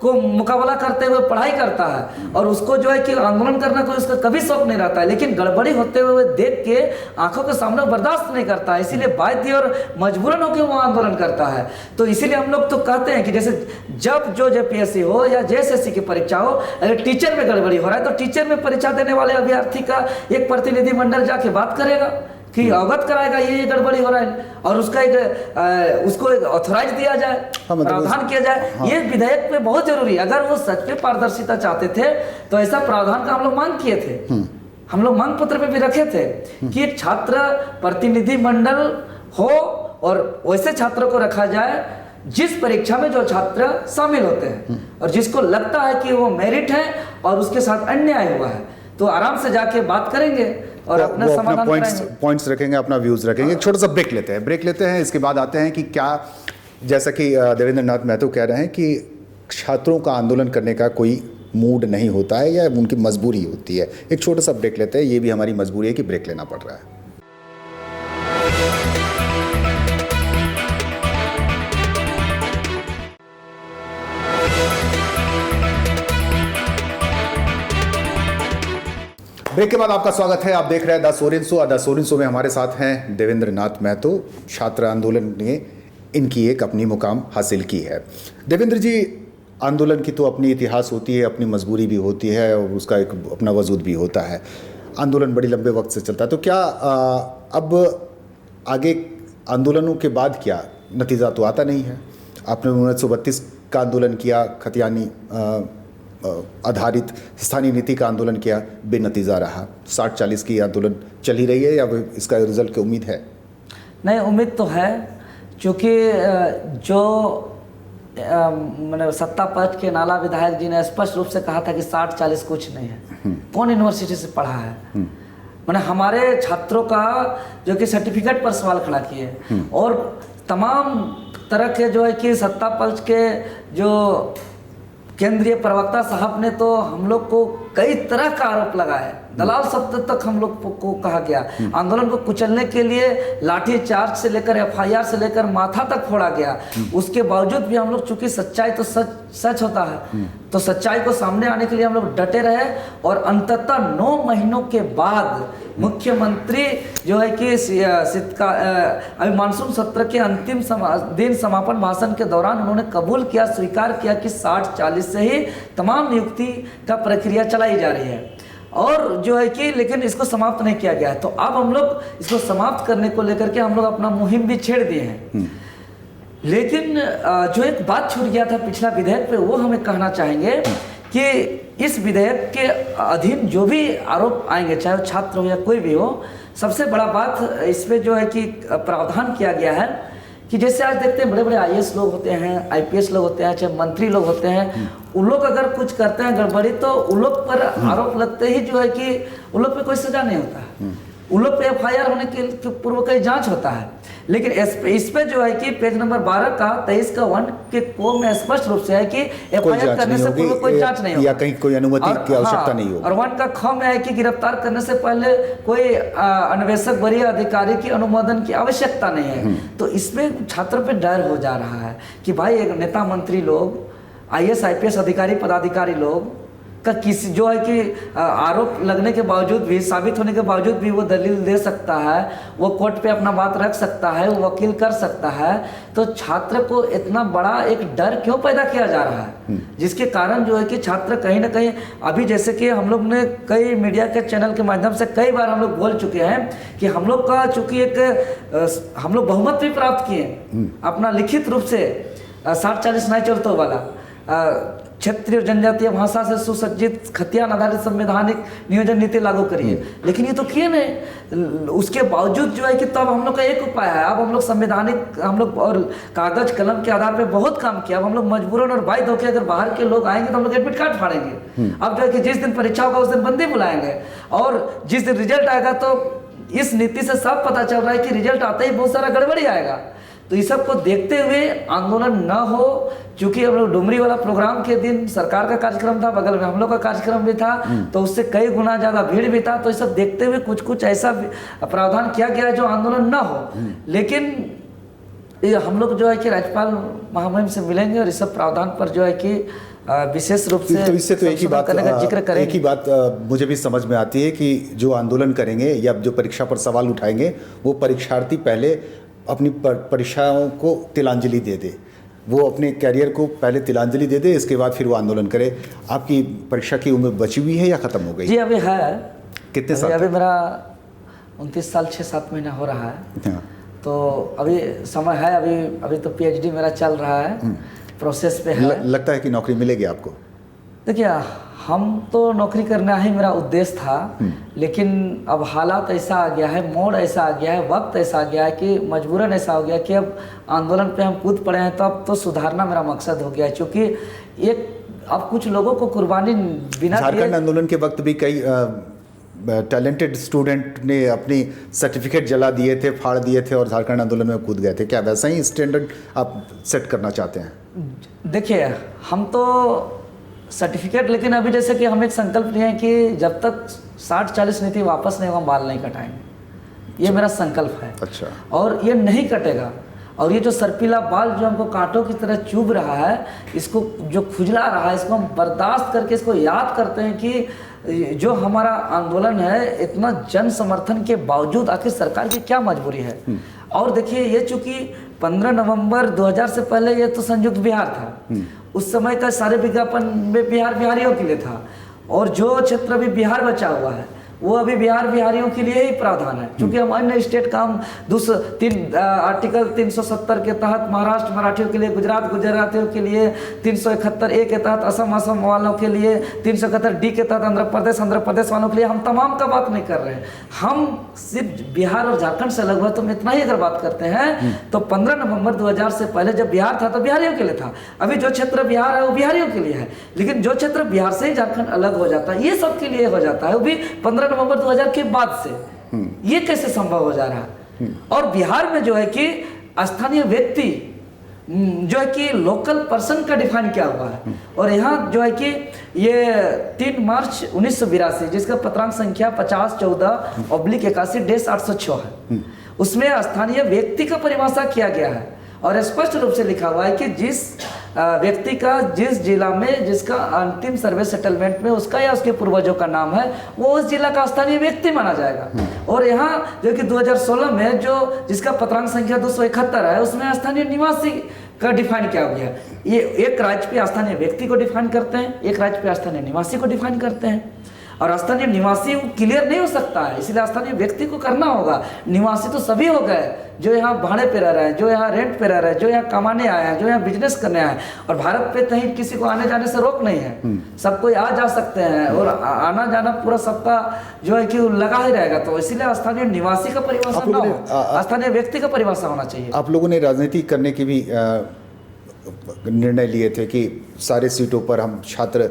को मुकाबला करते हुए पढ़ाई करता है और उसको जो है कि आंदोलन करना कोई उसका कभी शौक नहीं रहता है, लेकिन गड़बड़ी होते हुए देख के आंखों के सामने बर्दाश्त नहीं करता है, इसीलिए बाध्य और मजबूरन होकर वो आंदोलन करता है। तो इसीलिए हम लोग तो कहते हैं कि जैसे जब जो जेपीएससी हो या जेएसएससी की परीक्षा हो, अगर टीचर में गड़बड़ी हो रहा है तो टीचर में परीक्षा देने वाले अभ्यर्थी का एक प्रतिनिधि मंडल जाके बात करेगा कि अवगत कराएगा ये गड़बड़ी हो रहा है और उसका उसको एक ऑथराइज दिया जाए, प्रावधान किया जाए। ये विधेयक पे बहुत जरूरी है। अगर वो सच में पारदर्शिता चाहते थे तो ऐसा प्रावधान का हम लोग मांग किए थे, हम लोग मांग पत्र पे भी रखे थे कि एक छात्र प्रतिनिधि मंडल हो और वैसे छात्रों को रखा जाए जिस परीक्षा में जो छात्र शामिल होते हैं और जिसको लगता है कि वो मेरिट है और उसके साथ अन्याय हुआ है, तो आराम से जाके बात करेंगे और अपना समाधान पॉइंट्स रखेंगे, अपना व्यूज रखेंगे। एक छोटा सा ब्रेक लेते हैं, इसके बाद आते हैं कि क्या, जैसा कि देवेंद्र नाथ महतो कह रहे हैं कि छात्रों का आंदोलन करने का कोई मूड नहीं होता है या उनकी मजबूरी होती है। एक छोटा सा ब्रेक लेते हैं, ये भी हमारी मजबूरी है कि ब्रेक लेना पड़ रहा है। ब्रेक के बाद आपका स्वागत है। आप देख रहे हैं the Soren show. The Soren show में हमारे साथ हैं देवेंद्र नाथ महतो। छात्र आंदोलन ने इनकी एक अपनी मुकाम हासिल की है। देवेंद्र जी, आंदोलन की तो अपनी इतिहास होती है, अपनी मजबूरी भी होती है और उसका एक अपना वजूद भी होता है। आंदोलन बड़ी लंबे वक्त से चलता है, तो क्या अब आगे आंदोलनों के बाद क्या नतीजा तो आता नहीं है? आपने 1932 का आंदोलन किया, खतियानी आधारित स्थानीय नीति का आंदोलन किया, बेनतीजा रहा। 60-40 की आंदोलन चल ही रही है या इसका रिजल्ट की उम्मीद है? नहीं, उम्मीद तो है, क्योंकि जो मैंने सत्ता पक्ष के नाला विधायक जी ने स्पष्ट रूप से कहा था कि 60-40 कुछ नहीं है। कौन यूनिवर्सिटी से पढ़ा है? मैंने हमारे छात्रों का जो कि सर्टिफिकेट पर सवाल खड़ा किए और तमाम तरह के जो है कि सत्ता पक्ष के जो केंद्रीय प्रवक्ता साहब ने तो हम लोग को कई तरह का आरोप लगाए, दलाल शब्द तक हम लोग को कहा गया। आंदोलन को कुचलने के लिए लाठी चार्ज से लेकर एफआईआर से लेकर माथा तक फोड़ा गया। उसके बावजूद भी हम लोग, चूंकि सच्चाई तो सच होता है, तो सच्चाई को सामने आने के लिए हम लोग डटे रहे और अंततः 9 महीनों के बाद मुख्यमंत्री जो है कि अभी मानसून सत्र के अंतिम दिन समापन भाषण के दौरान उन्होंने कबूल किया, स्वीकार किया कि 60-40 से ही तमाम नियुक्ति का प्रक्रिया चलाई जा रही है और जो है कि लेकिन इसको समाप्त नहीं किया गया है। तो अब हम लोग इसको समाप्त करने को लेकर के हम लोग अपना मुहिम भी छेड़ दिए हैं। लेकिन जो एक बात छूट गया था पिछला विधेयक पे, वो हमें कहना चाहेंगे कि इस विधेयक के अधीन जो भी आरोप आएंगे, चाहे वो छात्र हो या कोई भी हो, सबसे बड़ा बात इसमें जो है कि प्रावधान किया गया है कि जैसे आज देखते हैं बड़े बड़े आईएएस लोग होते हैं, आईपीएस लोग होते हैं, चाहे मंत्री लोग होते हैं, उन लोग अगर कुछ करते हैं गड़बड़ी तो उन लोग पर आरोप लगते ही जो है कि उन लोग पे कोई सजा नहीं होता है, उन लोग पे एफआईआर होने के पूर्व कई जांच होता है। लेकिन इस पे जो है कि पेज नंबर 12 का 23 का 1 के को में स्पष्ट रूप से है कि एफआईआर करने से पूर्व कोई जांच नहीं होगी या कहीं कोई अनुमति की आवश्यकता नहीं होगी। और 1 का ख में है कि गिरफ्तार करने से पहले कोई अन्वेषक वरीय अधिकारी की अनुमोदन की आवश्यकता नहीं है। तो इसमें छात्रों पे डर हो जा रहा है कि भाई एक नेता मंत्री लोग, आईएएस आईपीएस अधिकारी पदाधिकारी लोग का किसी जो है कि आरोप लगने के बावजूद भी, साबित होने के बावजूद भी वो दलील दे सकता है, वो कोर्ट पे अपना बात रख सकता है, वो वकील कर सकता है। तो छात्र को इतना बड़ा एक डर क्यों पैदा किया जा रहा है, जिसके कारण जो है कि छात्र कहीं ना कहीं, अभी जैसे कि हम लोग ने कई मीडिया के चैनल के माध्यम से कई बार हम लोग बोल चुके हैं कि हम लोग का चूंकि एक हम लोग बहुमत भी प्राप्त किए अपना लिखित रूप से 60-40 नहीं चलता वाला क्षेत्रीय और जनजातीय भाषा से सुसज्जित खतियान आधारित संवैधानिक नियोजन नीति लागू करिए, लेकिन ये तो किए नहीं। उसके बावजूद जो है कि तब हम लोग का एक उपाय है, अब हम लोग संवैधानिक हम लोग और कागज कलम के आधार पे बहुत काम किया। अब हम लोग मजबूरन और बाध्य होकर अगर बाहर के लोग आएंगे तो हम लोग एडमिट कार्ड फाड़ेंगे। अब जो है कि जिस दिन परीक्षा होगा उस दिन बंदी बुलाएंगे, और जिस दिन रिजल्ट आएगा तो इस नीति से सब पता चल रहा है कि रिजल्ट आते ही बहुत सारा गड़बड़ी आएगा। तो इस सब को देखते हुए आंदोलन न हो, चूंकि हम लोग डुमरी वाला प्रोग्राम के दिन सरकार का कार्यक्रम था, बगल में हम लोग का कार्यक्रम भी था, तो उससे कई गुना ज़्यादा भीड़ भी था। तो इस सब देखते हुए कुछ कुछ ऐसा प्रावधान किया गया है जो आंदोलन न हो। लेकिन ये हम लोग जो है कि राज्यपाल महामहिम से मिलेंगे और इस सब प्रावधान पर जो है कि विशेष रूप से तो इससे तो एक ही बात जिक्र करेंगे। एक ही बात मुझे भी समझ में आती है कि जो आंदोलन करेंगे या जो परीक्षा पर सवाल उठाएंगे वो परीक्षार्थी पहले अपनी परीक्षाओं को तिलांजलि दे दे, वो अपने कैरियर को पहले तिलांजलि दे दे, इसके बाद फिर वो आंदोलन करे। आपकी परीक्षा की उम्र बची हुई है या ख़त्म हो गई? जी अभी है। कितने साल? अभी मेरा 29 साल 6-7 महीना हो रहा है। हाँ। तो अभी समय है, अभी तो PhD मेरा चल रहा है, प्रोसेस पे है। लगता है कि नौकरी मिलेगी आपको? देखिए, हम तो नौकरी करना ही मेरा उद्देश्य था, लेकिन अब हालात ऐसा आ गया है, मोड़ ऐसा आ गया है, वक्त ऐसा आ गया है कि मजबूरन ऐसा हो गया कि अब आंदोलन पे हम कूद पड़े हैं। तो अब तो सुधारना मेरा मकसद हो गया है, क्योंकि एक अब कुछ लोगों को कुर्बानी बिना झारखंड आंदोलन के वक्त भी कई टैलेंटेड स्टूडेंट ने अपनी सर्टिफिकेट जला दिए थे, फाड़ दिए थे और झारखंड आंदोलन में कूद गए थे। क्या वैसा ही स्टैंडर्ड आप सेट करना चाहते हैं? देखिए, हम तो सर्टिफिकेट, लेकिन अभी जैसे कि हम एक संकल्प लिए हैं कि जब तक 60-40 नीति वापस नहीं होगा हम बाल नहीं कटाएंगे। ये मेरा संकल्प है। अच्छा। और ये नहीं कटेगा। और ये जो सर्पीला बाल जो हमको कांटों की तरह चुभ रहा है, इसको जो खुजला रहा है, इसको हम बर्दाश्त करके इसको याद करते हैं कि जो हमारा आंदोलन है, इतना जन समर्थन के बावजूद आखिर सरकार की क्या मजबूरी है। और देखिए, ये चूंकि 15 नवंबर 2000 से पहले ये तो संयुक्त बिहार था, उस समय का सारे विज्ञापन में बिहारियों के लिए था, और जो क्षेत्र अभी बिहार बचा हुआ है वो अभी बिहारियों के लिए ही प्रावधान है। क्योंकि हम अन्य स्टेट का हम आर्टिकल 370 के तहत महाराष्ट्र मराठियों के लिए, गुजरात गुजरातियों के लिए, 371A के तहत असम वालों के लिए, 371D के तहत आंध्र प्रदेश वालों के लिए, हम तमाम का बात नहीं कर रहे हैं। हम सिर्फ बिहार और झारखंड से अलग हुआ तो हम इतना ही अगर बात करते हैं तो 15 नवंबर 2000 से पहले जब बिहार था तो बिहारियों के लिए था। अभी जो क्षेत्र बिहार है वो बिहारियों के लिए है, लेकिन जो क्षेत्र बिहार से ही झारखंड अलग हो जाता है, ये सबके लिए हो जाता है, वो भी 15 नवंबर 2000 के बाद से। ये कैसे संभव हो जा रहा है? और बिहार में जो है कि स्थानीय व्यक्ति जो है कि लोकल पर्सन का डिफाइन किया हुआ है, और यहाँ जो है कि ये 3 मार्च 1982 जिसका पत्रांक संख्या 5014/81-806 है, उसमें स्थानीय व्यक्ति का परिभाषा किया गया है और स्पष्ट रूप से लिखा हुआ है कि जिस व्यक्ति का जिस जिला में जिसका अंतिम सर्वे सेटलमेंट में उसका या उसके पूर्वजों का नाम है वो उस जिला का स्थानीय व्यक्ति माना जाएगा। और यहाँ जो कि 2016 में जो जिसका पत्रांक संख्या 271 है उसमें स्थानीय निवासी का डिफाइन किया गया है। ये एक राज्य पे स्थानीय व्यक्ति को डिफाइन करते हैं, एक राज्य पे स्थानीय निवासी को डिफाइन करते हैं, और स्थानीय निवासी क्लियर नहीं हो सकता है, इसलिए स्थानीय व्यक्ति को करना होगा। निवासी तो सभी हो गए जो यहाँ भाड़े पे रह रहे हैं, जो यहाँ रेंट पे रह रहे हैं, जो यहाँ कमाने आए हैं, जो यहाँ बिजनेस करने आए हैं। और भारत पे कहीं किसी को आने जाने से रोक नहीं है, सब कोई आ जा सकते हैं और आना जाना पूरा सबका जो है कि लगा ही रहेगा। तो इसीलिए स्थानीय निवासी का परिभाषा ना हो, स्थानीय व्यक्ति का परिभाषा होना चाहिए। आप लोगों ने राजनीति करने की भी निर्णय लिए थे कि सारे सीटों पर हम छात्र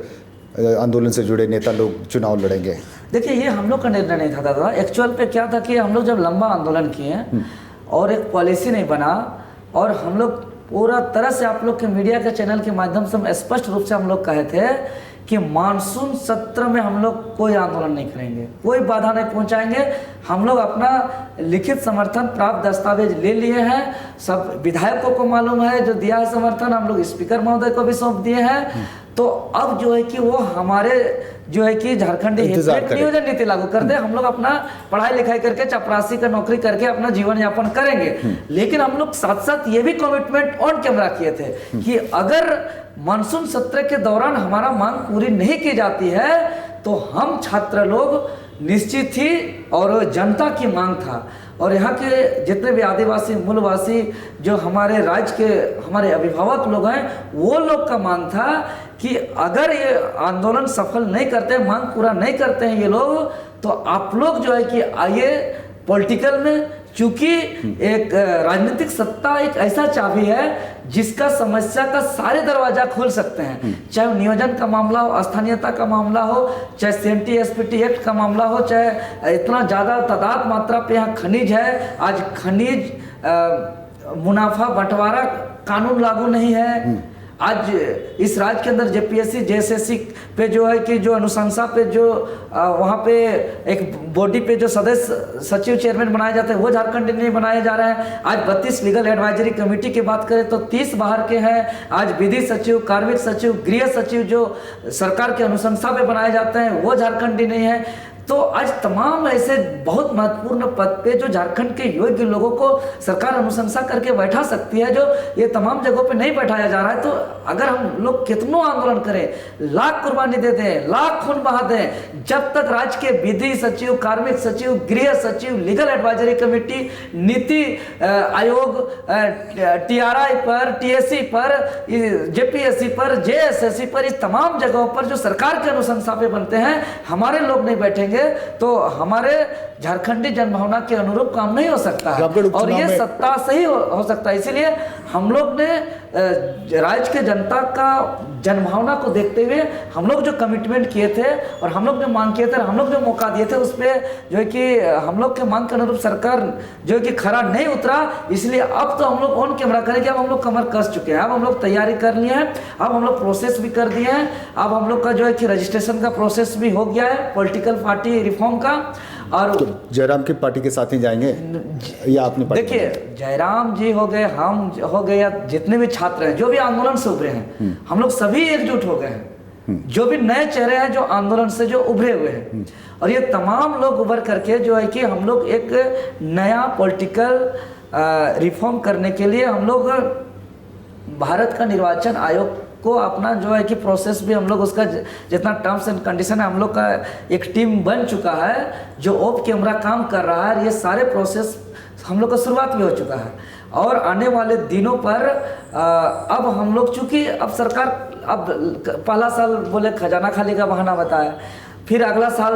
आंदोलन से जुड़े नेता लोग चुनाव लड़ेंगे। देखिए, ये हम लोग का निर्णय नहीं था दादा। एक्चुअल पे क्या था कि हम लोग जब लंबा आंदोलन किए और एक पॉलिसी नहीं बना, और हम लोग पूरा तरह से आप लोग के मीडिया के चैनल के माध्यम से हम स्पष्ट रूप से हम लोग कहे थे कि मानसून सत्र में हम लोग कोई आंदोलन नहीं करेंगे, कोई बाधा नहीं पहुंचाएंगे। हम लोग अपना लिखित समर्थन प्राप्त दस्तावेज ले लिए हैं, सब विधायकों को मालूम है जो दिया है समर्थन, हम लोग स्पीकर महोदय को भी सौंप दिए हैं। तो अब जो है कि वो हमारे जो है कि झारखंड नियोजन नीति लागू कर दे, हम लोग अपना पढ़ाई लिखाई करके चपरासी का नौकरी करके अपना जीवन यापन करेंगे। लेकिन हम लोग साथ साथ ये भी कमिटमेंट ऑन कैमरा किए थे कि अगर मानसून सत्र के दौरान हमारा मांग पूरी नहीं की जाती है तो हम छात्र लोग निश्चित ही, और जनता की मांग था, और यहाँ के जितने भी आदिवासी मूलवासी जो हमारे राज्य के हमारे अभिभावक लोग हैं वो लोग का मांग था कि अगर ये आंदोलन सफल नहीं करते, मांग पूरा नहीं करते हैं ये लोग, तो आप लोग जो है कि आइए पॉलिटिकल में, चूंकि एक राजनीतिक सत्ता एक ऐसा चाबी है जिसका समस्या का सारे दरवाजा खोल सकते हैं। चाहे वो नियोजन का मामला हो, स्थानीयता का मामला हो, चाहे CNT SPT एक्ट का मामला हो, चाहे इतना ज़्यादा तादाद मात्रा पे यहाँ खनिज है, आज खनिज मुनाफा बंटवारा कानून लागू नहीं है। आज इस राज्य के अंदर JPSC JSSC पे जो है कि जो अनुशंसा पे जो वहाँ पे एक बॉडी पे जो सदस्य सचिव चेयरमैन बनाए जाते हैं वो झारखंड में बनाए जा रहे हैं। आज 32 लीगल एडवाइजरी कमेटी की बात करें तो 30 बाहर के हैं। आज विधि सचिव, कार्मिक सचिव, गृह सचिव जो सरकार के अनुशंसा पे बनाए जाते हैं वो झारखंडी नहीं है। तो आज तमाम ऐसे बहुत महत्वपूर्ण पद पे जो झारखंड के योग्य लोगों को सरकार अनुशंसा करके बैठा सकती है, जो ये तमाम जगहों पे नहीं बैठाया जा रहा है। तो अगर हम लोग कितनों आंदोलन करें, लाख कुर्बानी दे दें, लाख खून बहा दें, जब तक राज्य के विधि सचिव, कार्मिक सचिव, गृह सचिव, legal advisory committee, NITI Aayog, TRI पर, TSC पर, JPSC पर, JSSC पर, इस तमाम जगहों पर जो सरकार के अनुशंसा पे बनते हैं, हमारे लोग नहीं बैठेंगे तो हमारे झारखंडी जनभावना के अनुरूप काम नहीं हो सकता है और ये सत्ता से ही हो सकता है। इसीलिए हम लोग ने राज्य के जनता का जनभावना को देखते हुए हम लोग जो कमिटमेंट किए थे और हम लोग जो मांग किए थे, हम लोग जो मौका दिए थे, उस पर जो है कि हम लोग के मांग के अनुरूप सरकार जो है कि खरा नहीं उतरा। इसलिए अब तो हम लोग ऑन कैमरा करेंगे, अब हम लोग कमर कस चुके हैं, अब हम लोग तैयारी कर लिए हैं, अब हम लोग प्रोसेस भी कर दिए हैं, अब हम लोग का जो है कि रजिस्ट्रेशन का प्रोसेस भी हो गया है पॉलिटिकल पार्टी रिफॉर्म का। और तो जयराम की पार्टी के साथ ही जाएंगे या अपनी पार्टी? देखिए, जयराम जी हो गए, हम हो गए, या जितने भी छात्र हैं जो भी आंदोलन से उभरे हैं, हम लोग सभी एकजुट हो गए हैं। जो भी नए चेहरे हैं जो आंदोलन से जो उभरे हुए हैं, और ये तमाम लोग उभर करके जो है कि हम लोग एक नया पॉलिटिकल रिफॉर्म करने के लिए हम लोग भारत का निर्वाचन आयोग को अपना जो है कि प्रोसेस भी हम लोग उसका जितना टर्म्स एंड कंडीशन है, हम लोग का एक टीम बन चुका है जो ऑफ कैमरा काम कर रहा है। ये सारे प्रोसेस हम लोग का शुरुआत भी हो चुका है और आने वाले दिनों पर अब हम लोग, चूँकि अब सरकार अब पहला साल बोले खजाना खाली का बहाना बताया, फिर अगला साल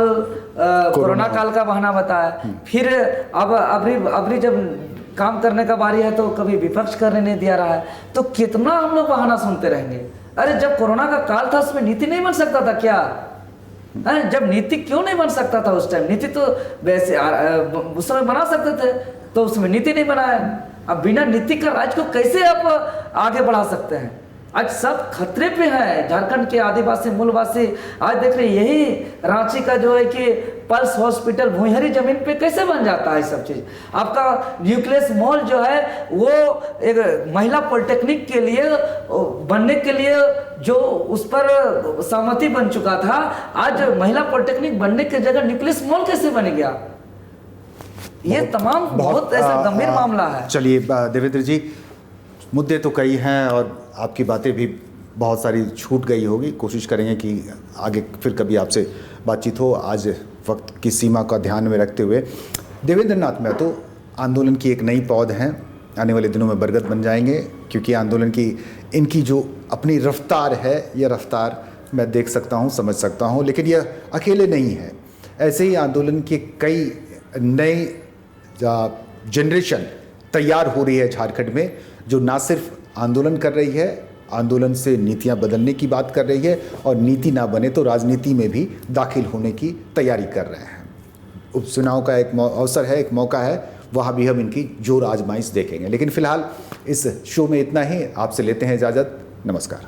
कोरोना काल का बहाना बताया, फिर अब अभी जब काम करने का बारी है तो कभी विपक्ष करने नहीं दिया रहा है। तो कितना हम लोग बहाना सुनते रहेंगे? अरे जब कोरोना का काल था उसमें नीति नहीं बन सकता था क्या? जब नीति क्यों नहीं बन सकता था उस टाइम? नीति तो वैसे उस समय बना सकते थे, तो उसमें नीति नहीं बनाया। अब बिना नीति का राज्य को कैसे आप आगे बढ़ा सकते हैं? आज सब खतरे पे है। झारखंड के आदिवासी मूलवासी आज देख रहे, यही रांची का जो है कि पल्स हॉस्पिटल भुइहरी जमीन पे कैसे बन जाता है सब चीज। आपका न्यूक्लियस मॉल जो है वो एक महिला पॉलिटेक्निक के लिए बनने के लिए जो उस पर सहमति बन चुका था, आज महिला पॉलिटेक्निक बनने की जगह न्यूक्लियस मॉल कैसे बन गया? ये तमाम बहुत ऐसा गंभीर मामला है। चलिए देवेंद्र जी, मुद्दे तो कई हैं और आपकी बातें भी बहुत सारी छूट गई होगी। कोशिश करेंगे कि आगे फिर कभी आपसे बातचीत हो। आज वक्त की सीमा का ध्यान में रखते हुए, देवेंद्र नाथ महतो आंदोलन की एक नई पौध हैं, आने वाले दिनों में बरगद बन जाएंगे, क्योंकि आंदोलन की इनकी जो अपनी रफ्तार है, यह रफ्तार मैं देख सकता हूँ, समझ सकता हूँ, लेकिन यह अकेले नहीं है। ऐसे ही आंदोलन के कई नए जनरेशन तैयार हो रही है झारखंड में, जो ना सिर्फ आंदोलन कर रही है, आंदोलन से नीतियां बदलने की बात कर रही है, और नीति ना बने तो राजनीति में भी दाखिल होने की तैयारी कर रहे हैं। उपचुनाव का एक अवसर है, एक मौका है, वहाँ भी हम इनकी जोर आजमाइश देखेंगे। लेकिन फिलहाल इस शो में इतना ही। आपसे लेते हैं इजाज़त। नमस्कार।